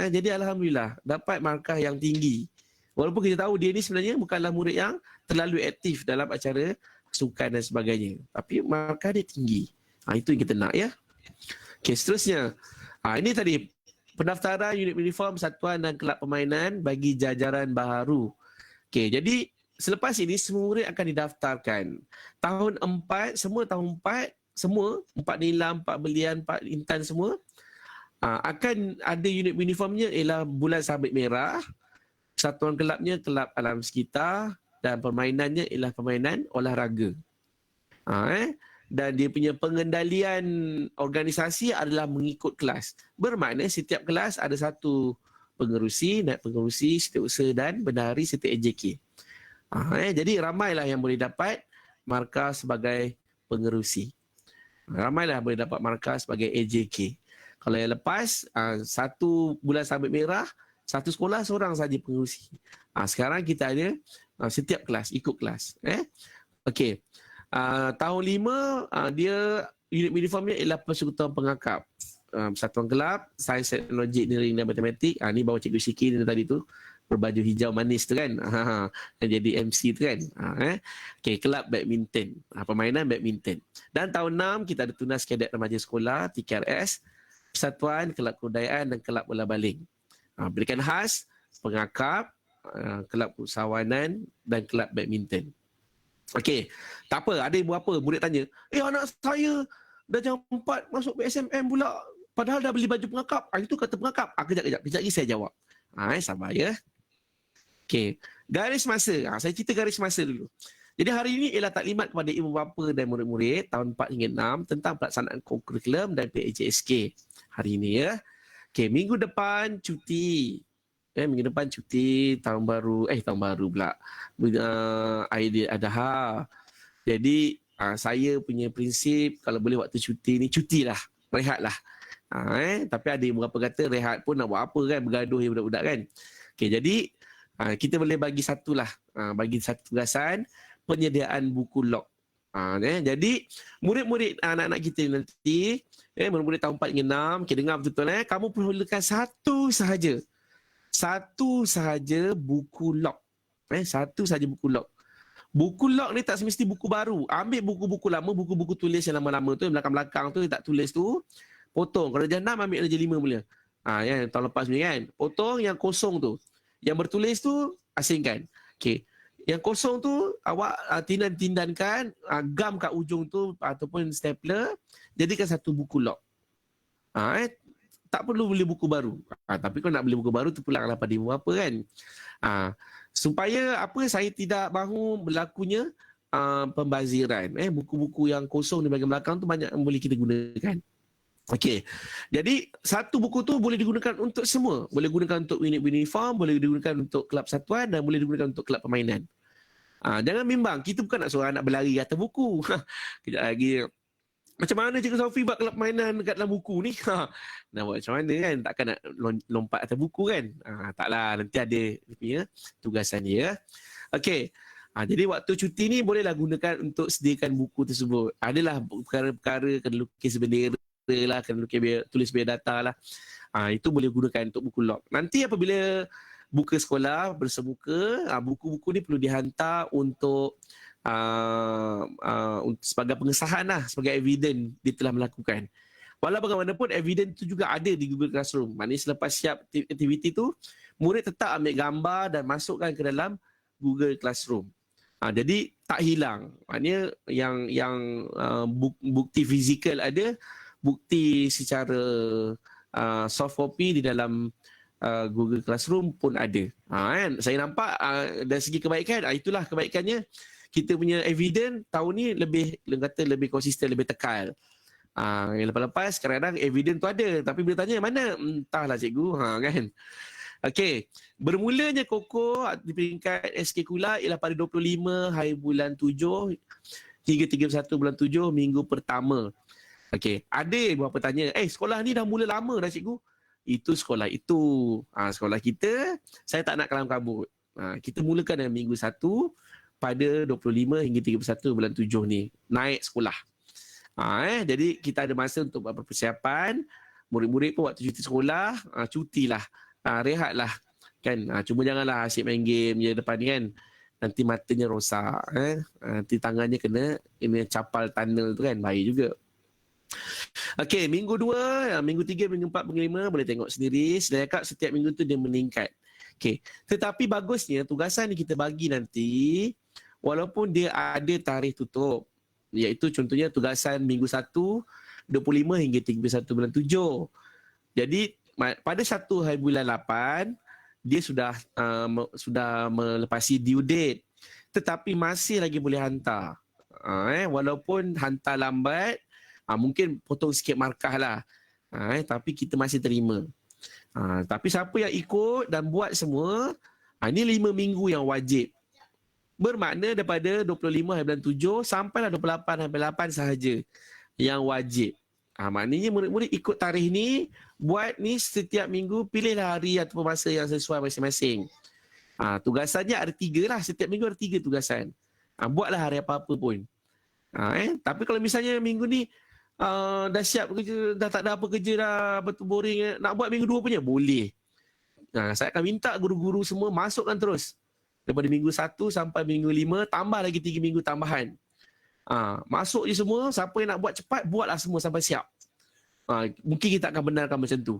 Jadi alhamdulillah dapat markah yang tinggi. Walaupun kita tahu dia ni sebenarnya bukanlah murid yang terlalu aktif dalam acara sukan dan sebagainya, tapi markah dia tinggi. Itu yang kita nak ya. Okey, seterusnya. Ini tadi pendaftaran unit uniform satuan dan kelab permainan bagi jajaran baharu. Okey, jadi selepas ini semua murid akan didaftarkan. Tahun 4, semua tahun 4, semua 4 Nilam, 4 Belian, 4 Intan semua akan ada unit uniformnya ialah bulan sabit merah. Satuan kelabnya kelab alam sekitar dan permainannya ialah permainan olahraga. Dan dia punya pengendalian organisasi adalah mengikut kelas. Bermakna setiap kelas ada satu pengerusi, naib pengerusi, setiausaha dan bendahari serta AJK. Jadi ramailah yang boleh dapat markah sebagai pengerusi. Ramailah boleh dapat markah sebagai AJK. Kalau yang lepas, satu bulan sabit merah, satu sekolah seorang saja pengerusi. Sekarang kita ada setiap kelas, ikut kelas. Okey. Tahun 5, dia unit uniformnya ialah persekutuan pengakap. Satuan kelab, sains, teknologi, engineering dan matematik. Ni bawa Cikgu Syiki ni tadi tu, berbaju hijau manis tu kan. Yang jadi MC tu kan. Okey, kelab badminton. Permainan badminton. Dan tahun 6, kita ada tunas kadet remaja sekolah, TKRS, persatuan, kelab kebudayaan dan kelab bola baling. Pendidikan khas, pengakap, kelab usahawanan dan kelab badminton. Okey, tak apa, ada ibu apa, murid tanya, anak saya dah jam 4 masuk PSMM pula, padahal dah beli baju pengakap. Itu kata pengakap. Kejap lagi saya jawab. Sabar ya. Okey, garis masa. Saya cerita garis masa dulu. Jadi hari ini ialah taklimat kepada ibu bapa dan murid-murid tahun 4 hingga 6 tentang pelaksanaan kurikulum dan PAJSK. Hari ini ya. Okey, minggu depan cuti. Minggu depan cuti, tahun baru pula. Aidil Adha. Jadi saya punya prinsip kalau boleh waktu cuti ni cutilah, rehatlah. Tapi ada yang berapa kata rehat pun nak buat apa kan, bergaduh ya budak-budak kan. Okey, jadi kita boleh bagi satu tugasan, penyediaan buku log. Jadi murid-murid anak-anak kita nanti, murid-murid tahun 4 hingga 6, okay, dengar betul-betul kamu perlukan satu sahaja buku log. Satu sahaja buku log. Buku log ni tak semesti buku baru. Ambil buku-buku lama, buku-buku tulis yang lama-lama tu, yang belakang-belakang tu, yang tak tulis tu, potong. Kalau darjah 6, ambil darjah 5 mula. Yang tahun lepas ni kan. Potong yang kosong tu. Yang bertulis tu, asingkan. Okay. Yang kosong tu, awak tindan-tindankan, gam kat ujung tu, ataupun stapler, jadikan satu buku log. Tak perlu beli buku baru. Tapi kalau nak beli buku baru, tu pulanglah pada ibu bapa kan. Supaya saya tidak mahu berlakunya pembaziran. Buku-buku yang kosong di bahagian belakang tu banyak yang boleh kita gunakan. Okey. Jadi satu buku tu boleh digunakan untuk semua. Boleh digunakan untuk unit uniform, boleh digunakan untuk kelab satuan dan boleh digunakan untuk kelab permainan. Jangan bimbang. Kita bukan nak suruh anak berlari atas buku. Kejap lagi, macam mana Cikgu Saufi buat kelab mainan dekat dalam buku ni? Nak buat macam mana kan? Takkan nak lompat atas buku kan? Taklah, nanti ada dia punya tugasan dia. Okey. Jadi waktu cuti ni bolehlah gunakan untuk sediakan buku tersebut. Adalah perkara-perkara, kena lukis bendera lah, kena tulis biodata lah. Itu boleh gunakan untuk buku log. Nanti apabila buka sekolah bersemuka, buku-buku ni perlu dihantar untuk sebagai pengesahan lah, sebagai evidence dia telah melakukan. Walau bagaimanapun evidence tu juga ada di Google Classroom. Maknanya selepas siap aktiviti tu, murid tetap ambil gambar dan masukkan ke dalam Google Classroom. Jadi tak hilang. Maknanya yang bukti fizikal ada, bukti secara soft copy di dalam Google Classroom pun ada. Kan? Saya nampak dari segi kebaikan, itulah kebaikannya. Kita punya evidence tahun ni lebih konsisten, lebih tekal. Yang lepas-lepas kadang-kadang evidence tu ada, tapi bila tanya mana, entahlah cikgu, kan. Okey, bermulanya Koko di peringkat SK Kula ialah pada 25 hari bulan 7 hingga 31 bulan 7 minggu pertama. Okey, ada beberapa tanya, sekolah ni dah mula lama dah cikgu. Itu sekolah itu. Sekolah kita, saya tak nak kalam kabut. Kita mulakan dengan minggu 1 pada 25 hingga 31 bulan 7 ni. Naik sekolah. Jadi kita ada masa untuk buat persiapan. Murid-murid pun waktu cuti sekolah, cutilah. Rehatlah. Kan? Cuma janganlah asyik main game je depan ni kan. Nanti matanya rosak. Nanti tangannya kena capal tunnel tu kan. Baik juga. Okey, minggu 2, minggu 3, minggu 4, minggu 5 boleh tengok sendiri. Saya cakap setiap minggu tu dia meningkat. Okey, tetapi bagusnya tugasan ni kita bagi nanti walaupun dia ada tarikh tutup. Iaitu contohnya tugasan minggu 1, 25 hingga 31 bulan 7. Jadi pada 1 hari bulan 8 dia sudah melepasi due date. Tetapi masih lagi boleh hantar. Walaupun hantar lambat, mungkin potong sikit markah lah. Tapi kita masih terima. Tapi siapa yang ikut dan buat semua, ini 5 minggu yang wajib. Bermakna daripada 25 hari bulan 7 sampailah 28 hari bulan 8 sahaja yang wajib. Maknanya murid-murid ikut tarikh ni, buat ni setiap minggu, pilihlah hari atau masa yang sesuai masing-masing. Tugasannya ada 3 lah, setiap minggu ada 3 tugasan. Buatlah hari apa-apa pun. Tapi kalau misalnya minggu ni dah siap kerja, dah tak ada apa kerja dah, betul boring, nak buat minggu 2 punya, boleh. Saya akan minta guru-guru semua masukkan terus. Daripada minggu 1 sampai minggu 5, tambah lagi 3 minggu tambahan. Masuk je semua, siapa yang nak buat cepat, buatlah semua sampai siap. Mungkin kita akan benarkan macam tu.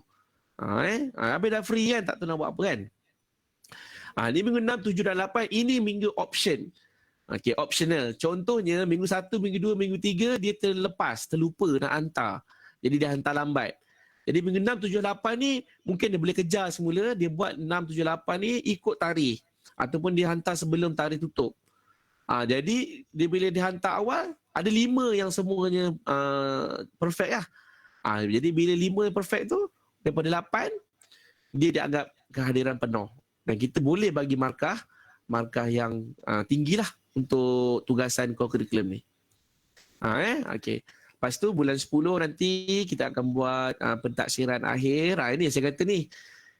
Habis dah free kan, tak tahu nak buat apa kan. Ni minggu 6, 7 dan 8, ini minggu option. Okey, optional. Contohnya minggu 1, minggu 2, minggu 3 dia terlupa nak hantar. Jadi dia hantar lambat. Jadi minggu 6, 7, 8 ni mungkin dia boleh kejar semula, dia buat 6, 7, 8 ni ikut tarikh ataupun dia hantar sebelum tarikh tutup. Jadi dia bila dia hantar awal, ada 5 yang semuanya perfect lah. Jadi bila 5 yang perfect tu, daripada 8 dia dianggap kehadiran penuh. Dan kita boleh bagi markah yang tinggilah untuk tugasan core curriculum ni. Okey. Lepas tu bulan 10 nanti kita akan buat pentaksiran akhir. Ini yang saya kata ni.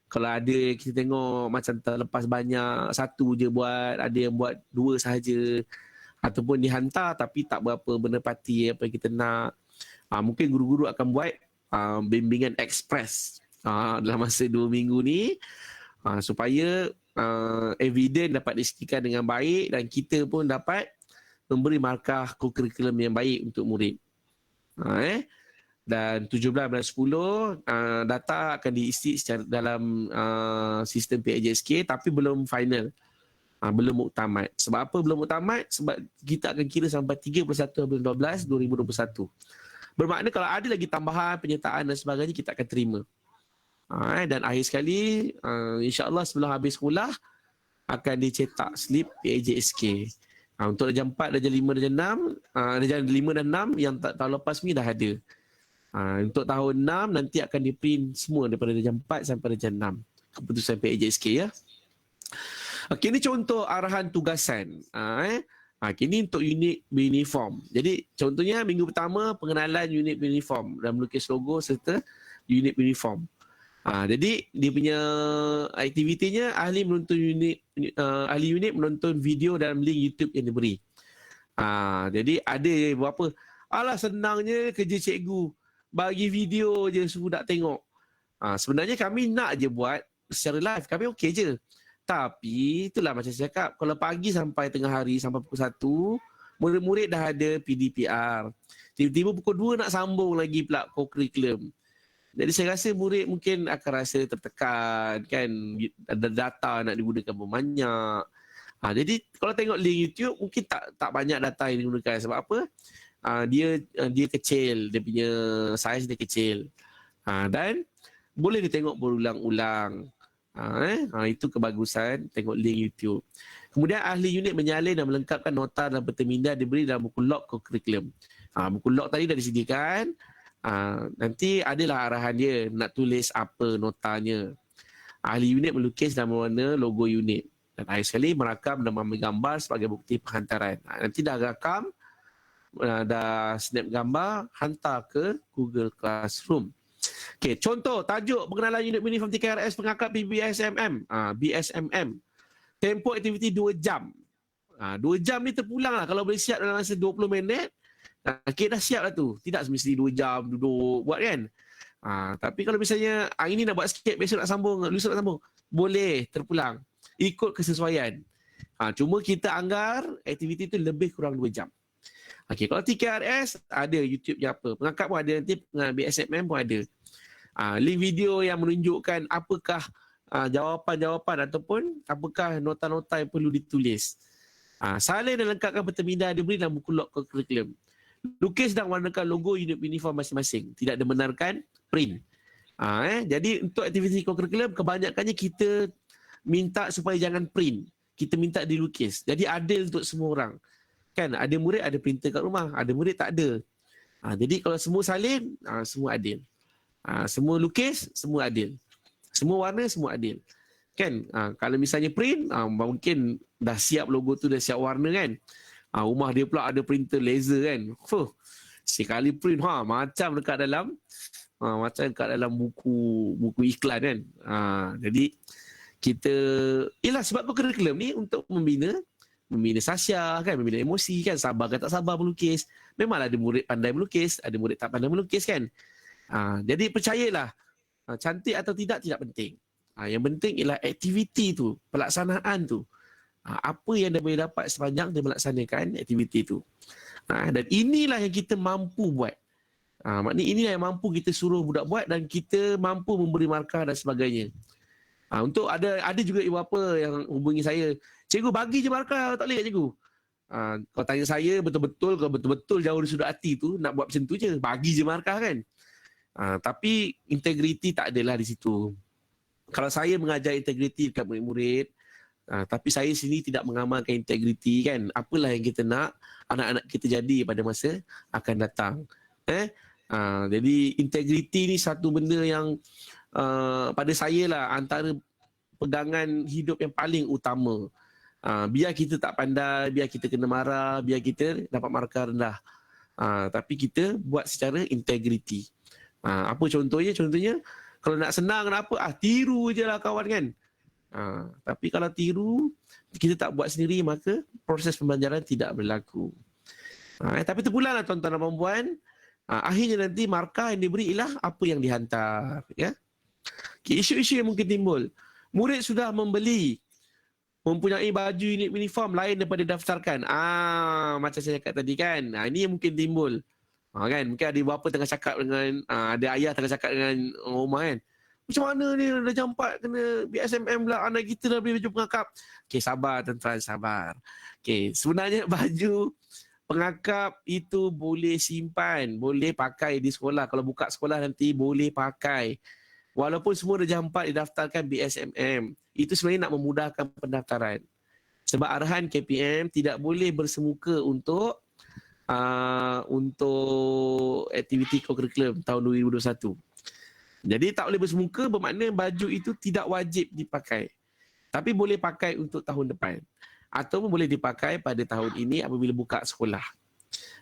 Kalau ada kita tengok macam terlepas banyak, 1 je buat, ada yang buat 2 sahaja. Ataupun dihantar tapi tak berapa menepati apa yang kita nak. Mungkin guru-guru akan buat bimbingan ekspres dalam masa 2 minggu ni. Supaya evidence dapat disediakan dengan baik dan kita pun dapat memberi markah kurikulum yang baik untuk murid. Dan 17 bulan 10 data akan diisi secara dalam sistem PAJSK tapi belum final. Belum muktamad. Sebab apa belum muktamad? Sebab kita akan kira sampai 31 bulan 12 2021. Bermakna kalau ada lagi tambahan penyertaan dan sebagainya kita akan terima. Dan akhir sekali insya-Allah sebelum habis sekolah akan dicetak slip PAJSK. Untuk darjah 4, darjah 5, darjah 6, darjah 5 dan 6 yang tahun lepas ni dah ada. Untuk tahun 6 nanti akan diprint semua daripada darjah 4 sampai darjah 6. Keputusan PAJSK ya. Okey, ini contoh arahan tugasan. Ini untuk unit uniform. Jadi contohnya minggu pertama pengenalan unit uniform dan melukis logo serta unit uniform. Jadi dia punya aktivitinya ahli unit menonton video dalam link YouTube yang diberi. Jadi ada berapa? Alah senangnya kerja cikgu. Bagi video je suruh nak tengok. Sebenarnya kami nak je buat secara live. Kami okey je. Tapi itulah macam saya cakap. Kalau pagi sampai tengah hari sampai pukul 1, murid-murid dah ada PDPR. Tiba-tiba pukul 2 nak sambung lagi pula co-curriculum. Jadi saya rasa murid mungkin akan rasa tertekan kan. Ada data nak digunakan berbanyak. Jadi kalau tengok link YouTube mungkin tak banyak data yang digunakan. Sebab apa? dia kecil, dia punya saiz dia kecil. Dan boleh dia tengok berulang-ulang. Itu kebagusan tengok link YouTube. Kemudian ahli unit menyalin dan melengkapkan nota dan berterminal diberi dalam buku log curriculum. Buku log tadi dah disediakan. Nanti adalah arahan dia nak tulis apa notanya. Ahli unit melukis dan mewarna logo unit. Dan akhir sekali merakam dan mengambil gambar sebagai bukti penghantaran. Nanti dah rakam, dah snap gambar, hantar ke Google Classroom. Okey, contoh tajuk pengenalan unit uniform TKRS pengakap BSMM. BSMM. Tempoh aktiviti 2 jam. 2 jam ni terpulang lah. Kalau boleh siap dalam masa 20 minit, okey, dah siap lah tu. Tidak semestinya 2 jam duduk buat kan. Tapi kalau misalnya hari ni nak buat sikit, besok nak sambung, lusa nak sambung, boleh terpulang. Ikut kesesuaian. Cuma kita anggar aktiviti tu lebih kurang 2 jam. Okey, kalau TKRS ada YouTube je apa. Pengakap pun ada, nanti BSMM pun ada. Link video yang menunjukkan apakah jawapan-jawapan ataupun apakah nota-nota yang perlu ditulis. Salin dan lengkapkan berterminal diberi dalam buku log curriculum. Lukis dan warnakan logo unit uniform masing-masing. Tidak dibenarkan print. Jadi untuk aktiviti curriculum kebanyakannya kita minta supaya jangan print. Kita minta dilukis. Jadi adil untuk semua orang. Kan ada murid ada printer kat rumah, ada murid tak ada. Jadi kalau semua salin, semua adil. Semua lukis, semua adil. Semua warna, semua adil. Kan? Kalau misalnya print, mungkin dah siap logo tu, dah siap warna kan. Rumah dia pula ada printer laser kan. Sekali print, macam dekat dalam buku iklan kan. Jadi kita, sebab kurikulum ni untuk membina sasya kan, membina emosi kan, sabar ke tak sabar melukis. Memanglah ada murid pandai melukis, ada murid tak pandai melukis kan. Jadi percayalah, cantik atau tidak penting. Yang penting ialah aktiviti tu, pelaksanaan tu. Apa yang dia boleh dapat sepanjang dia melaksanakan aktiviti tu. Dan inilah yang kita mampu buat. Maknanya inilah yang mampu kita suruh budak buat dan kita mampu memberi markah dan sebagainya. Untuk ada juga ibu bapa yang hubungi saya, cikgu bagi je markah, tak boleh cikgu. Kalau tanya saya kalau betul-betul jauh dari sudut hati tu, nak buat macam tu je, bagi je markah kan. Tapi integriti tak adalah di situ. Kalau saya mengajar integriti dekat murid-murid, tapi saya sini tidak mengamalkan integriti kan, apalah yang kita nak anak-anak kita jadi pada masa akan datang. Jadi integriti ni satu benda yang pada saya lah antara pegangan hidup yang paling utama. Biar kita tak pandai, biar kita kena marah, biar kita dapat markah rendah, tapi kita buat secara integriti. Apa contohnya? Contohnya kalau nak senang nak apa, tiru je lah kawan kan. Tapi kalau tiru, kita tak buat sendiri, maka proses pembelajaran tidak berlaku. Tapi terpulang lah tuan-tuan dan puan-puan, akhirnya nanti markah yang diberi ialah apa yang dihantar. Ya? Okay, isu-isu yang mungkin timbul. Murid sudah mempunyai baju unit uniform lain daripada daftarkan. Macam saya cakap tadi kan. Ini yang mungkin timbul. Kan? Mungkin ada bapa tengah cakap dengan, ada ayah tengah cakap dengan rumah kan. Macam mana ni dah jam 4 kena BSMM pula, anak kita dah beli baju pengakap. Okay, sabar tuan-tuan, sabar. Okay, sebenarnya baju pengakap itu boleh simpan, boleh pakai di sekolah. Kalau buka sekolah nanti boleh pakai. Walaupun semua dah jam 4 didaftarkan BSMM. Itu sebenarnya nak memudahkan pendaftaran. Sebab arahan KPM tidak boleh bersemuka untuk aktiviti kurikulum tahun 2021. Jadi tak boleh bersemuka bermakna baju itu tidak wajib dipakai. Tapi boleh pakai untuk tahun depan. Ataupun boleh dipakai pada tahun ini apabila buka sekolah.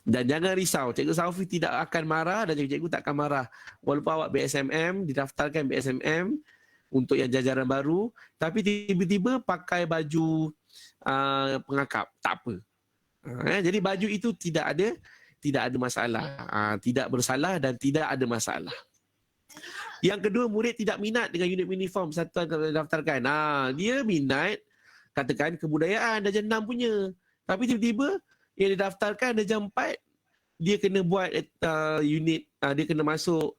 Dan jangan risau, Cikgu Saufi tidak akan marah dan cikgu tak akan marah. Walaupun awak BSMM, didaftarkan BSMM untuk yang jajaran baru, tapi tiba-tiba pakai baju pengakap, tak apa. Jadi baju itu tidak ada masalah. Tidak bersalah dan tidak ada masalah. Yang kedua, murid tidak minat dengan unit uniform satuan kalau didaftarkan. Dia minat, katakan kebudayaan darjah 6 punya. Tapi tiba-tiba yang didaftarkan darjah 4, dia kena buat unit, dia kena masuk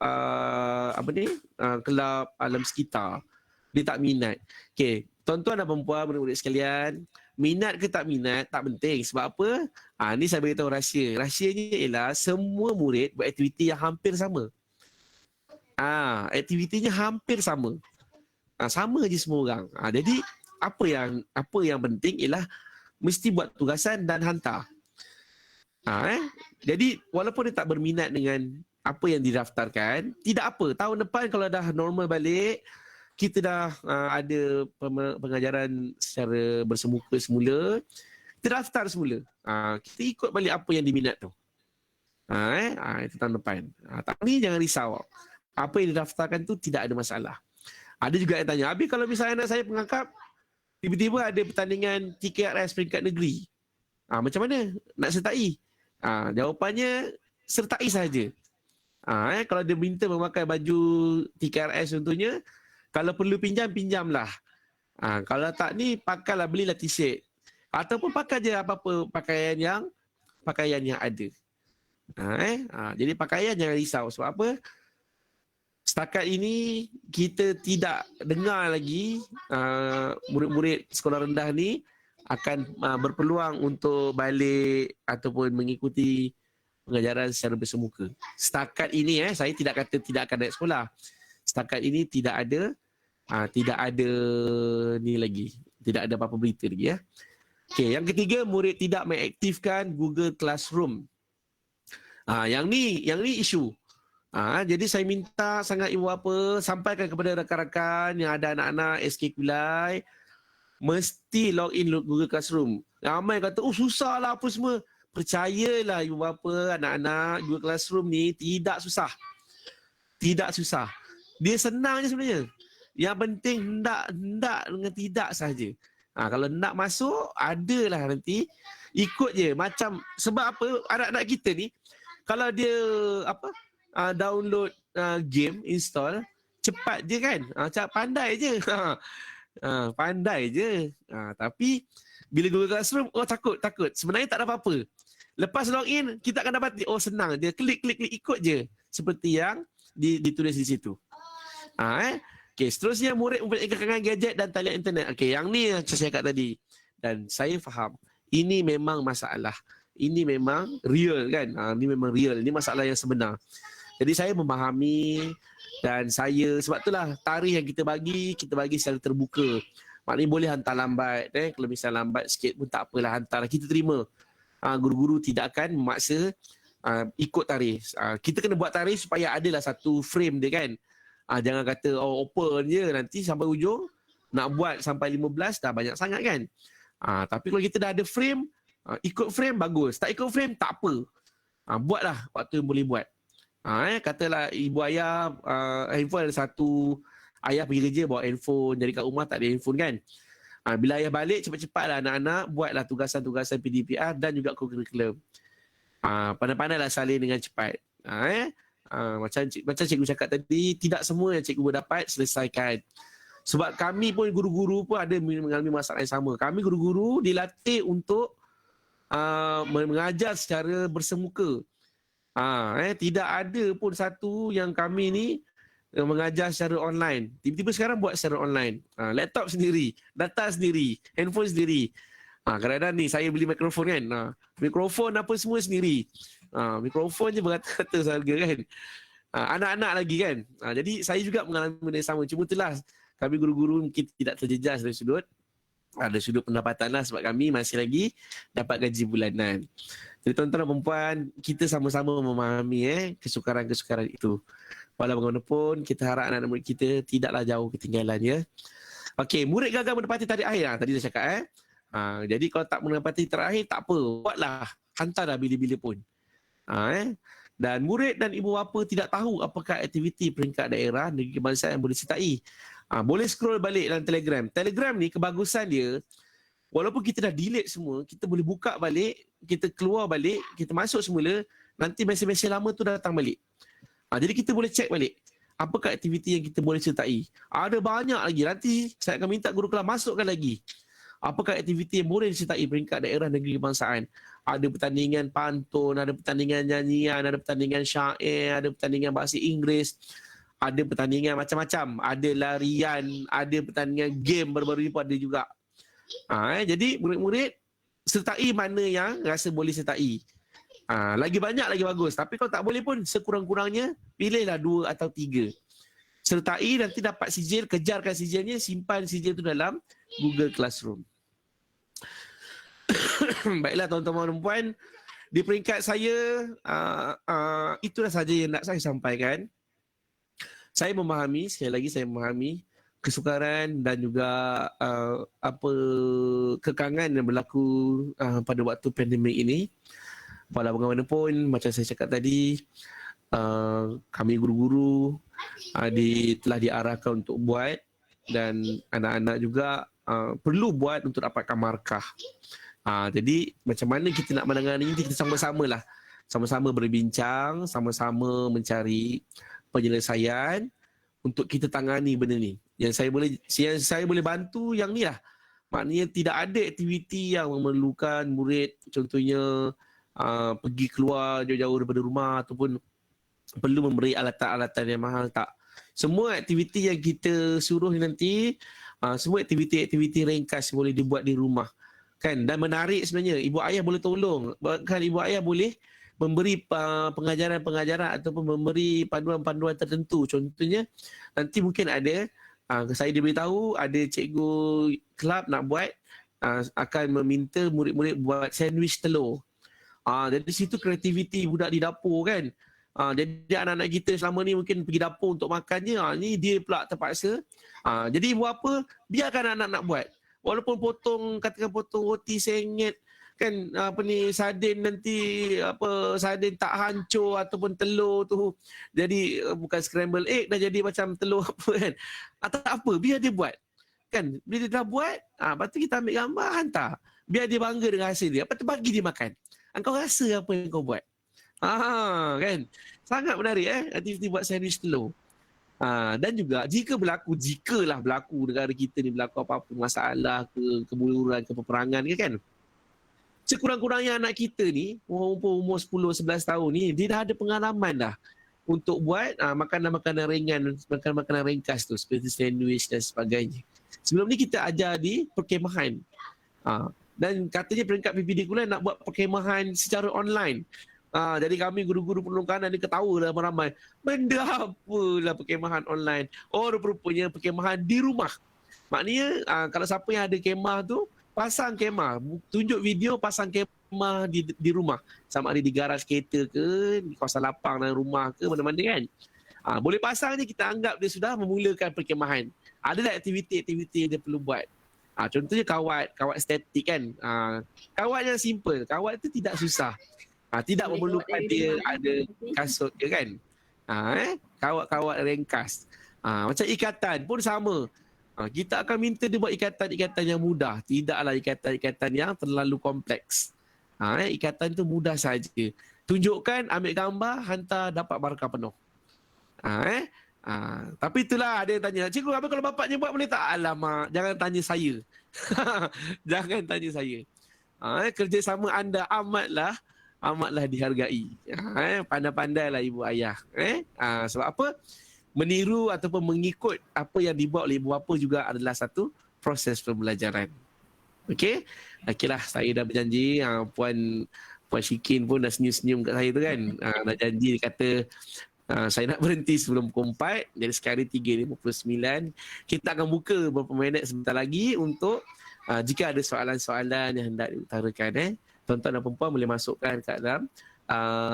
kelab alam sekitar. Dia tak minat. Okay, Tuan-tuan dan perempuan, murid-murid sekalian, minat ke tak minat, tak penting. Sebab apa? Ni saya beritahu rahsia. Rahsianya ialah semua murid buat aktiviti yang hampir sama. Aktivitinya hampir sama. Sama je semua orang. Jadi, apa yang penting ialah mesti buat tugasan dan hantar. Jadi, walaupun dia tak berminat dengan apa yang didaftarkan, tidak apa. Tahun depan kalau dah normal balik, kita dah ada pengajaran secara bersemuka semula, kita daftar semula. Kita ikut balik apa yang diminat tu. Itu tahun depan. Tapi jangan risau. Apa yang didaftarkan tu tidak ada masalah. Ada juga yang tanya, habis kalau misalnya anak saya pengangkap, tiba-tiba ada pertandingan TKRS peringkat negeri. Macam mana nak sertai? Jawapannya, sertai saja. Kalau dia minta memakai baju TKRS contohnya, kalau perlu pinjamlah. Kalau tak ni, pakailah, belilah t-shirt. Ataupun pakai je apa-apa pakaian yang ada. Jadi pakaian jangan risau. Sebab apa? Setakat ini, kita tidak dengar lagi murid-murid sekolah rendah ni akan berpeluang untuk balik ataupun mengikuti pengajaran secara bersemuka. Setakat ini, saya tidak kata tidak akan naik sekolah. Setakat ini tidak ada ni lagi. Tidak ada apa-apa berita lagi ya. Okey, yang ketiga, murid tidak mengaktifkan Google Classroom. Yang ni isu. Jadi saya minta sangat ibu bapa sampaikan kepada rakan-rakan yang ada anak-anak SK Kulai, mesti login Google Classroom. Ramai kata, susah lah apa semua. Percayalah ibu bapa, anak-anak, Google Classroom ni tidak susah. Tidak susah. Dia senang je sebenarnya. Yang penting hendak dengan tidak sahaja. Kalau nak masuk, adalah nanti. Ikut je. Macam, sebab apa, anak-anak kita ni, kalau dia download game, install, cepat je kan. Pandai je. Pandai je. Tapi, bila Google Classroom, takut. Sebenarnya tak ada apa-apa. Lepas login, kita akan dapat, senang. Dia klik, ikut je. Seperti yang ditulis di situ. Okey, seterusnya murid mempunyai kekangan gadget dan talian internet. Okey, yang ni saya cakap tadi. Dan saya faham, ini memang masalah. Ini memang real kan. Ini memang real. Ini masalah yang sebenar. Jadi saya memahami dan sebab itulah tarikh yang kita bagi secara terbuka. Maknanya boleh hantar lambat. Kalau misalnya lambat sikit pun tak apalah, hantar. Kita terima. Guru-guru tidak akan memaksa ikut tarikh. Kita kena buat tarikh supaya adalah satu frame dia kan. Jangan kata open je, nanti sampai ujung nak buat sampai 15 dah banyak sangat kan. Tapi kalau kita dah ada frame, ikut frame bagus. Tak ikut frame tak apa. Buatlah waktu yang boleh buat. Katalah ibu ayah handphone ada satu, ayah pergi kerja bawa handphone, jadi kat rumah tak ada handphone kan. Bila ayah balik cepat-cepatlah anak-anak buatlah tugasan-tugasan PDPR dan juga co-curriculum. Pandai-pandailah salin dengan cepat. Macam cikgu cakap tadi, tidak semua yang cikgu dapat selesaikan. Sebab kami pun guru-guru pun ada mengalami masalah yang sama. Kami guru-guru dilatih untuk mengajar secara bersemuka. Tidak ada pun satu yang kami ni mengajar secara online. Tiba-tiba sekarang buat secara online. Laptop sendiri, data sendiri, handphone sendiri. Kadang-kadang ni saya beli mikrofon kan. Mikrofon apa semua sendiri. Mikrofon je berkata-kata seharga kan. Anak-anak lagi kan. Jadi saya juga mengalami benda yang sama. Cuma itulah kami guru-guru mungkin tidak terjejas dari sudut. Ada sudut pendapatan lah sebab kami masih lagi dapat gaji bulanan. Jadi tuan-tuan dan perempuan, kita sama-sama memahami kesukaran-kesukaran itu. Walau bagaimanapun, kita harap anak-anak murid kita tidaklah jauh ketinggalan ya. Okey, murid gagal menepati tarikh akhir. Tadi saya cakap jadi kalau tak menepati tarikh akhir, tak apa. Buatlah, hantarlah bila-bila pun. Dan murid dan ibu bapa tidak tahu apakah aktiviti peringkat daerah negeri kebangsaan yang boleh disertai. Boleh scroll balik dalam Telegram. Telegram ni kebagusan dia, walaupun kita dah delete semua, kita boleh buka balik, kita keluar balik, kita masuk semula, nanti mesej-mesej lama tu datang balik. Jadi kita boleh check balik apakah aktiviti yang kita boleh sertai. Ada banyak lagi. Nanti saya akan minta guru kelas masukkan lagi. Apakah aktiviti yang boleh disertai peringkat daerah negeri kebangsaan. Ada pertandingan pantun, ada pertandingan nyanyian, ada pertandingan syair, ada pertandingan bahasa Inggeris. ada pertandingan macam-macam, ada larian, ada pertandingan game baru-baru ni pun ada juga. Jadi murid-murid sertai mana yang rasa boleh sertai. Lagi banyak lagi bagus. Tapi kalau tak boleh pun sekurang-kurangnya pilihlah 2 atau 3. Sertai, nanti dapat sijil, kejarkan sijilnya, simpan sijil tu dalam Google Classroom. Baiklah tuan-tuan dan puan, di peringkat saya itulah saja yang nak saya sampaikan. Saya memahami, sekali lagi saya memahami kesukaran dan juga kekangan yang berlaku pada waktu pandemik ini. Walau bagaimanapun, macam saya cakap tadi, kami guru-guru telah diarahkan untuk buat, dan anak-anak juga perlu buat untuk dapatkan markah. Jadi macam mana kita nak menangani ini, kita sama-sama lah. Sama-sama berbincang, sama-sama mencari penyelesaian untuk kita tangani benda ni. Yang saya boleh bantu yang ni lah. Maknanya tidak ada aktiviti yang memerlukan murid contohnya pergi keluar jauh-jauh daripada rumah ataupun perlu memberi alatan-alatan yang mahal, tak. Semua aktiviti yang kita suruh nanti, semua aktiviti-aktiviti ringkas boleh dibuat di rumah. Kan? Dan menarik sebenarnya, ibu ayah boleh tolong. Bahkan ibu ayah boleh memberi pengajaran-pengajaran ataupun memberi panduan-panduan tertentu. Contohnya, nanti mungkin ada, saya diberitahu ada cikgu kelab nak buat, akan meminta murid-murid buat sandwich telur. Jadi situ kreativiti budak di dapur kan. Jadi anak-anak kita selama ni mungkin pergi dapur untuk makannya, ni dia pula terpaksa. Jadi ibu apa, biarkan anak-anak nak buat. Walaupun katakan potong roti sengit kan, sardin nanti sardin tak hancur ataupun telur tu jadi bukan scramble egg, dah jadi macam telur apa kan. Tak apa, biar dia buat. Kan, bila dia dah buat, lepas tu kita ambil gambar, hantar. Biar dia bangga dengan hasil dia. Lepas tu bagi dia makan. Kau rasa apa yang kau buat? Kan? Sangat menarik aktiviti buat sandwich telur. Dan juga jikalah berlaku negara kita ni berlaku apa-apa masalah ke kebuluran, ke peperangan ke kan. Sekurang-kurangnya anak kita ni umur 10-11 tahun ni dia dah ada pengalaman dah untuk buat makanan-makanan ringan, makanan-makanan ringkas tu seperti sandwich dan sebagainya. Sebelum ni kita ajar di perkemahan. Dan katanya peringkat PPD Kulai nak buat perkemahan secara online. Jadi kami guru-guru perlukanan ni ketawa lah ramai-ramai. Benda apalah perkemahan online. Rupa-rupanya perkemahan di rumah. Maknanya kalau siapa yang ada kemah tu, pasang kemah. Tunjuk video pasang kemah di rumah. Sama ada di garaj kereta ke, di kawasan lapang dalam rumah ke, mana-mana kan. Boleh pasang je, kita anggap dia sudah memulakan perkemahan. Ada tak aktiviti-aktiviti yang dia perlu buat. Contohnya kawat statik kan. Kawat yang simple. Kawat tu tidak susah. Tidak memerlukan dia ada kasut ke kan. Kawat-kawat ringkas. Macam ikatan pun sama. Kita akan minta dia buat ikatan-ikatan yang mudah. Tidaklah ikatan-ikatan yang terlalu kompleks. Ikatan tu mudah saja. Tunjukkan, ambil gambar, hantar, dapat markah penuh. Tapi itulah ada yang tanya, cikgu apa kalau bapaknya buat boleh tak? Alamak, jangan tanya saya. Jangan tanya saya. Kerjasama anda amatlah dihargai. Pandai-pandailah ibu ayah. Sebab apa? Meniru ataupun mengikut apa yang dibuat oleh ibu bapa juga adalah satu proses pembelajaran. Okeylah, saya dah berjanji. Puan Syikin pun dah senyum-senyum kat saya tu kan. Nak janji, dia kata saya nak berhenti sebelum pukul 4. Jadi sekarang 3.59. Kita akan buka beberapa minit sebentar lagi untuk jika ada soalan-soalan yang hendak diutarakan. Tuan-tuan dan perempuan boleh masukkan kat dalam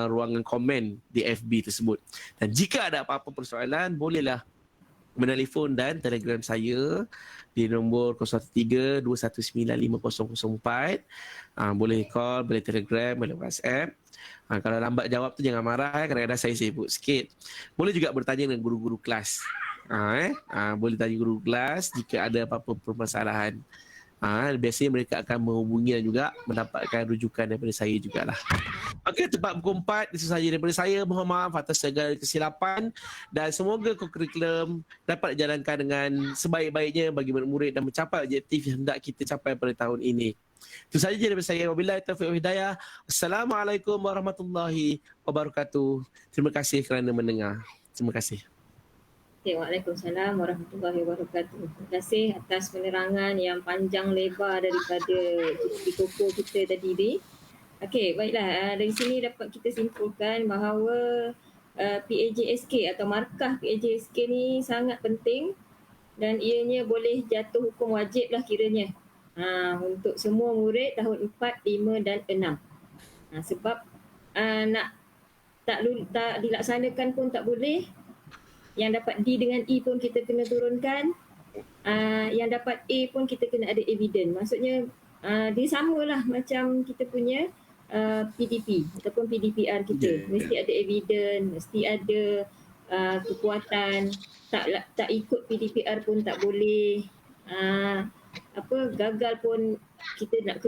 ruangan komen di FB tersebut. Dan jika ada apa-apa persoalan, bolehlah menelefon dan telegram saya di nombor 03-219-5004. Boleh call, boleh telegram, boleh WhatsApp. Kalau lambat jawab tu jangan marah. Kadang-kadang saya sibuk sikit. Boleh juga bertanya dengan guru-guru kelas. Boleh tanya guru kelas jika ada apa-apa permasalahan. Biasanya mereka akan menghubungi dan juga mendapatkan rujukan daripada saya jugalah. Tepat pukul 4. Itu sahaja daripada saya. Mohon maaf atas segala kesilapan dan semoga kurikulum dapat dijalankan dengan sebaik-baiknya bagi murid-murid dan mencapai objektif yang hendak kita capai pada tahun ini. Itu sahaja daripada saya. Wabillahi taufiq wal hidayah. Assalamualaikum warahmatullahi wabarakatuh. Terima kasih kerana mendengar. Terima kasih. Okay, Waalaikumsalam warahmatullahi wabarakatuh. Terima kasih atas penerangan yang panjang lebar daripada GP Koko kita tadi ni. Okey, baiklah. Dari sini dapat kita simpulkan bahawa PAJSK atau markah PAJSK ni sangat penting dan ianya boleh jatuh hukum wajib lah kiranya untuk semua murid tahun 4, 5 dan 6. Sebab nak tak dilaksanakan pun tak boleh. Yang dapat D dengan E pun kita kena turunkan. Yang dapat A pun kita kena ada evidence. Maksudnya dia samalah macam kita punya PDP ataupun PDPR kita. Mesti ada evidence, mesti ada kekuatan. Tak ikut PDPR pun tak boleh. Gagal pun kita nak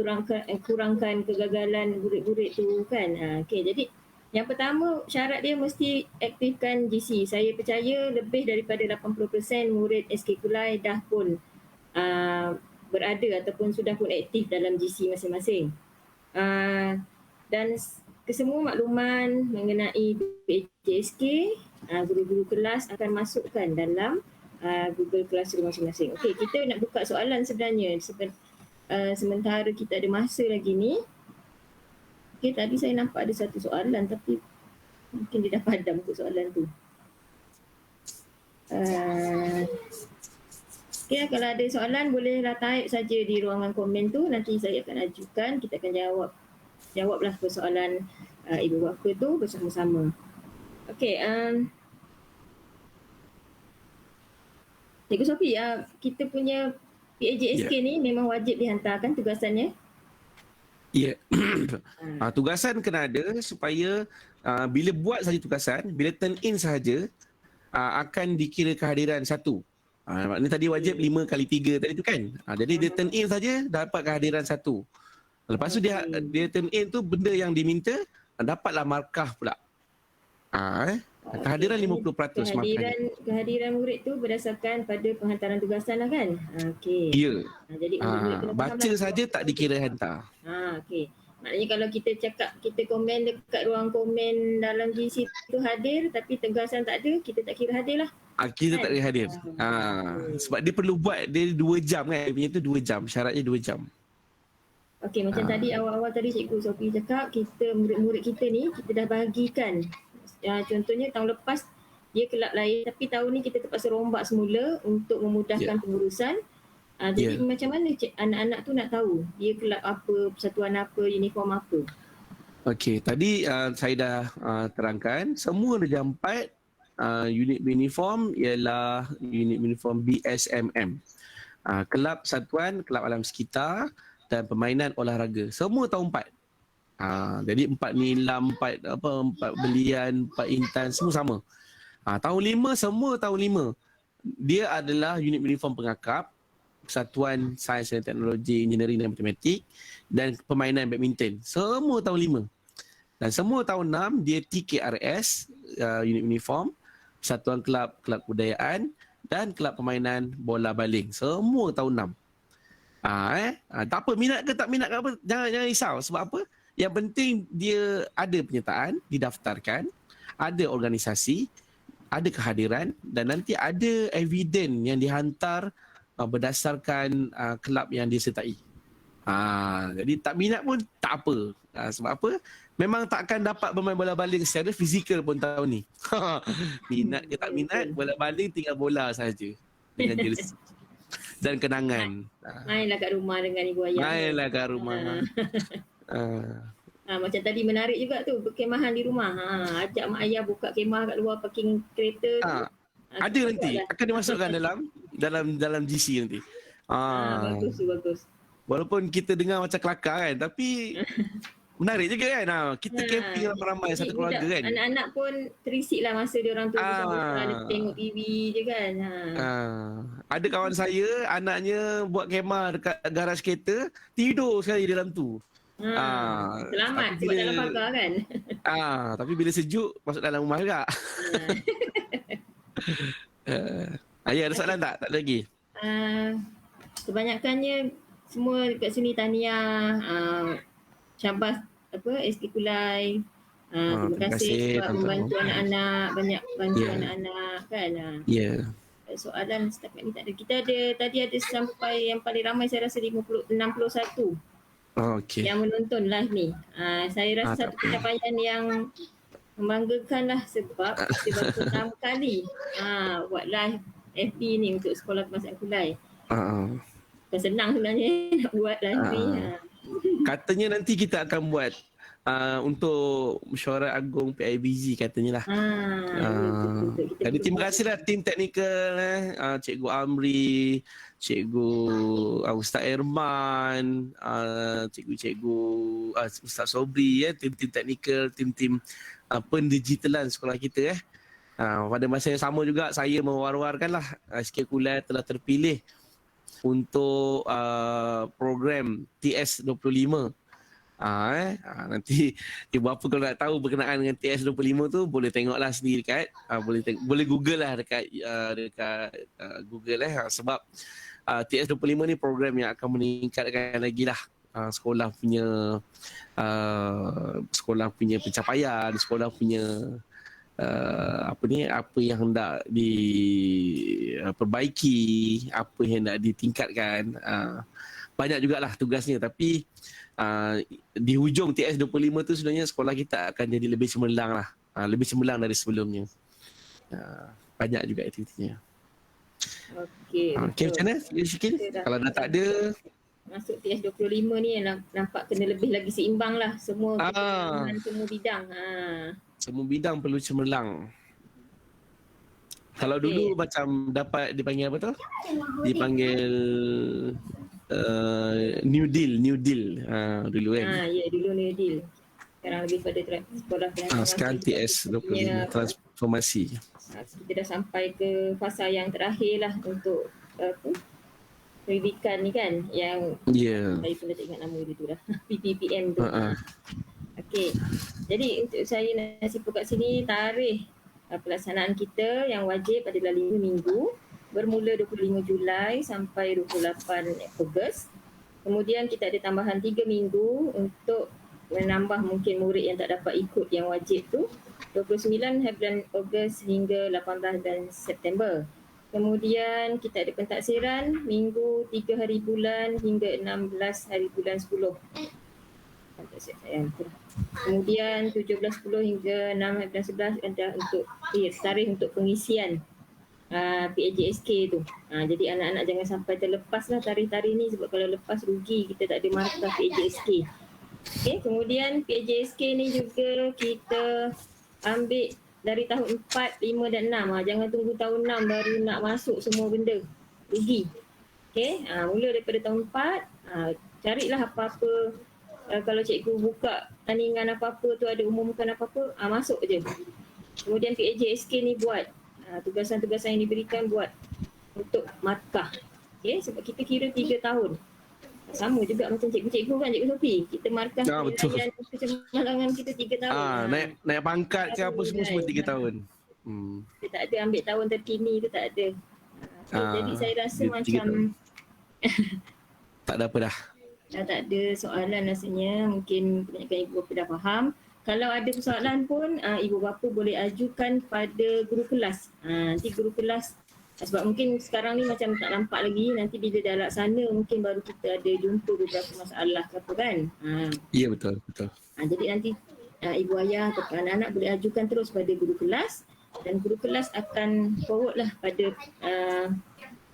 kurangkan kegagalan murid-murid tu kan. Okey, jadi yang pertama syarat dia mesti aktifkan GC. Saya percaya lebih daripada 80% murid SK Kulai dah pun berada ataupun sudah pun aktif dalam GC masing-masing. Dan kesemua makluman mengenai PAJSK, guru-guru kelas akan masukkan dalam Google Classroom masing-masing. Okey, kita nak buka soalan sebenarnya sementara kita ada masa lagi ni. Okay, tadi saya nampak ada satu soalan tapi mungkin dia dah padam untuk soalan tu. Okay, kalau ada soalan bolehlah type saja di ruangan komen tu. Nanti saya akan ajukan, kita akan jawablah persoalan ibu bapa tu bersama-sama. Okay, Cikgu Sophie, kita punya PAJSK ni memang wajib dihantarkan tugasannya? Ya. Tugasan kena ada supaya bila buat saja tugasan, bila turn in sahaja akan dikira kehadiran satu. Maknanya tadi wajib 5 kali 3 tadi tu kan. Jadi dia turn in saja dapat kehadiran satu. Lepas tu dia turn in tu benda yang diminta dapatlah markah pula. Kehadiran 50% kehadiran murid tu berdasarkan pada penghantaran tugasan lah kan? Okey. Ya. Jadi baca saja tak dikira hantar. Okey. Maknanya kalau kita cakap, kita komen dekat ruang komen dalam GC tu hadir tapi tugasan tak ada, kita tak kira hadir lah. Kita tak kira hadir. Sebab dia perlu buat dia 2 jam kan. Dia punya tu 2 jam. Syaratnya 2 jam. Okey, macam tadi awal-awal tadi Cikgu Sophie cakap, kita murid-murid kita ni kita dah bahagikan. Contohnya tahun lepas dia kelab lain tapi tahun ni kita terpaksa rombak semula untuk memudahkan pengurusan. Jadi macam mana anak-anak tu nak tahu dia kelab apa, persatuan apa, uniform apa? Okey, tadi saya dah terangkan semua darjah 4 unit uniform ialah unit uniform BSMM. Kelab Satuan, Kelab Alam Sekitar dan permainan olahraga. Semua tahun 4. Jadi 4 nilam, 4 belian, 4 intan semua sama. Tahun 5 semua tahun 5. Dia adalah unit uniform pengakap, Persatuan Sains dan Teknologi, Engineering dan Matematik dan permainan badminton. Semua tahun 5. Dan semua tahun 6 dia TKRS, unit uniform, Persatuan Kelab Kebudayaan dan Kelab Permainan Bola Baling. Semua tahun 6. Tak apa, minat ke tak minat ke apa, jangan risau. Sebab apa? Yang penting dia ada penyertaan, didaftarkan, ada organisasi, ada kehadiran dan nanti ada evidence yang dihantar berdasarkan kelab yang disertai. Jadi tak minat pun tak apa. Sebab apa? Memang tak akan dapat bermain bola baling secara fizikal pun tahun ni. Minat ke tak minat, bola baling tinggal bola saja dengan jersey dan kenangan. Mainlah kat rumah dengan ibu ayah. Mainlah kat rumah. Macam tadi menarik juga tu, berkemahan di rumah. Ajak mak ayah buka kemah kat luar parking kereta tu. Ada nanti akan dimasukkan dalam GC nanti. Bagus. Walaupun kita dengar macam kelakar kan, tapi menarik juga kan. Kita camping ramai-ramai satu keluarga kan. Anak-anak pun terisik lah masa dia orang tu bersama-sama tengok TV je kan. Ada kawan saya, anaknya buat kemah dekat garaj kereta, tidur sekali dalam tu. Selamat sebab dalam pagar kan. Tapi bila sejuk masuk dalam rumah juga. Ayah ada soalan tak? Tak ada lagi. Kebanyakannya semua dekat sini tahniah, syabas SK Kulai Terima Terima kasih kasih sebab tuan-tuan. membantu anak-anak, banyak bantu Ya. anak-anak kan. Ya. Soalan setakat ni tak ada. Kita ada tadi ada sampai yang paling ramai saya rasa 61 Okey. yang menonton live ni. Saya rasa Tak satu apa. pencapaian yang membanggakan lah sebab kita baru pertama kali buat live FB ni untuk Sekolah Kebangsaan Kulai. Ah, Bukan senang sebenarnya nak buat live ni. ah. Katanya nanti kita akan buat untuk mesyuarat agung PIBG katanya lah. Ya, betul-betul. Kita Jadi terima kasihlah tim teknikal Cikgu Amri, Cikgu Ustaz Erman, Cikgu-cikgu Ustaz Sobri tim-tim teknikal, tim-tim pendigitalan sekolah kita pada masa yang sama juga saya mewar-warkanlah SK Kulai telah terpilih untuk program TS25. Nanti ibu bapa kalau nak tahu berkenaan dengan TS25 tu boleh tengoklah sendiri dekat boleh Google lah dekat Google sebab TS25 ni program yang akan meningkatkan lagi lah sekolah punya pencapaian, sekolah punya apa yang hendak diperbaiki, apa yang hendak ditingkatkan. Banyak jugalah tugasnya, tapi di hujung TS25 tu sebenarnya sekolah kita akan jadi lebih cemerlang lah, lebih cemerlang dari sebelumnya. Banyak juga aktivitinya. Okey, macam mana Syikil? Kalau dah tak ada masuk TS25 ni nampak kena lebih lagi seimbang lah semua semua bidang. Semua bidang perlu cemerlang. Kalau dulu macam dapat dipanggil apa tu? Dipanggil New Deal dulu kan. Ya, dulu New Deal. Sekarang lebih pada sekolah transformasi. Sekarang TS25 transformasi. Kita dah sampai ke fasa yang terakhir lah untuk pendidikan ni kan, yang saya pun dah tak ingat nama dia tu dah. PPPM tu. Okey. Jadi untuk saya nak simpul kat sini, tarikh pelaksanaan kita yang wajib adalah 5 minggu bermula 25 Julai sampai 28 Ogos. Kemudian kita ada tambahan 3 minggu untuk menambah mungkin murid yang tak dapat ikut yang wajib tu, 29 bulan Ogos hingga 18 bulan September. Kemudian kita ada pentaksiran minggu 3 hari bulan hingga 16 hari bulan 10. Kemudian 17-10 hingga 6 hari bulan 11 ada untuk tarikh untuk pengisian PAJSK tu. Jadi anak-anak jangan sampai terlepas lah tarikh-tarikh ni, sebab kalau lepas rugi kita tak ada markah PAJSK. Okay, kemudian PAJSK ni juga kita ambil dari tahun 4, 5 dan 6. Jangan tunggu tahun 6 baru nak masuk semua benda. Rugi. Okay, mula daripada tahun 4, carilah apa-apa. Kalau cikgu buka tandingan apa-apa tu, ada umumkan apa-apa, masuk je. Kemudian PAJSK ni buat. Tugasan-tugasan yang diberikan buat untuk markah. Okay, sebab kita kira 3 tahun. Sama juga macam cikgu-cikgu kan, Cikgu Sofi. Kita markah penilaian kecemarangan kita 3 tahun. Naik pangkat ke apa semua 3 tahun. Kita tak ada ambil tahun terkini tu, tak ada. Jadi saya rasa macam tak ada apa dah. Tak ada soalan rasanya. Mungkin kebanyakan ibu bapa dah faham. Kalau ada persoalan pun ibu bapa boleh ajukan pada guru kelas. Nanti guru kelas, sebab mungkin sekarang ni macam tak nampak lagi, nanti bila dah laksana mungkin baru kita ada jumpa beberapa masalah ke apa kan. Ya, betul. Jadi nanti ibu ayah atau anak-anak boleh ajukan terus pada guru kelas, dan guru kelas akan forward lah pada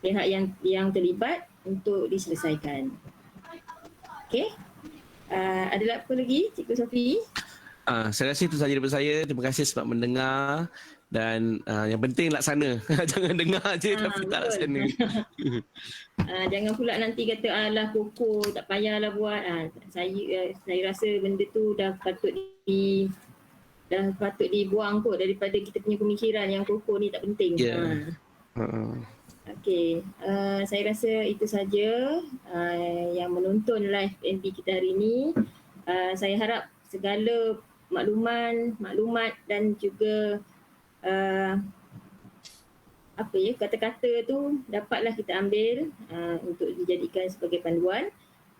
pihak yang terlibat untuk diselesaikan. Okey. Ada apa lagi Cikgu Sofi? Saya rasa itu sahaja daripada saya. Terima kasih sebab mendengar, dan yang penting laksana. Jangan dengar je tapi tak laksana. Jangan pula nanti kata alah pokok tak payahlah buat. Saya rasa benda tu dah patut dibuang kot, daripada kita punya pemikiran yang pokok ni tak penting. Okey, saya rasa itu saja yang menonton live NB kita hari ini. Saya harap segala maklumat dan juga kata-kata tu dapatlah kita ambil untuk dijadikan sebagai panduan.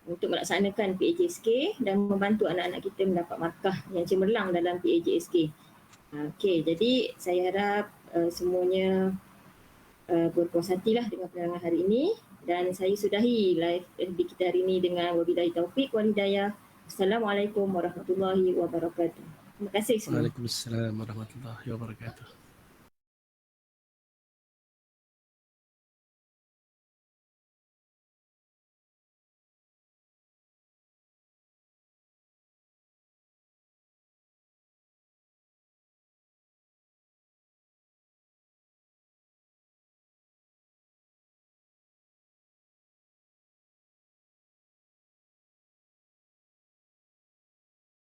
untuk melaksanakan PAJSK dan membantu anak-anak kita mendapat markah yang cemerlang dalam PAJSK. Okey, jadi saya harap semuanya berpuas hatilah dengan penerangan hari ini, dan saya sudahi live FB kita hari ini dengan wabillahi taufik wal hidayah. Assalamualaikum warahmatullahi wabarakatuh. Terima kasih semua. Waalaikumsalam warahmatullahi wabarakatuh.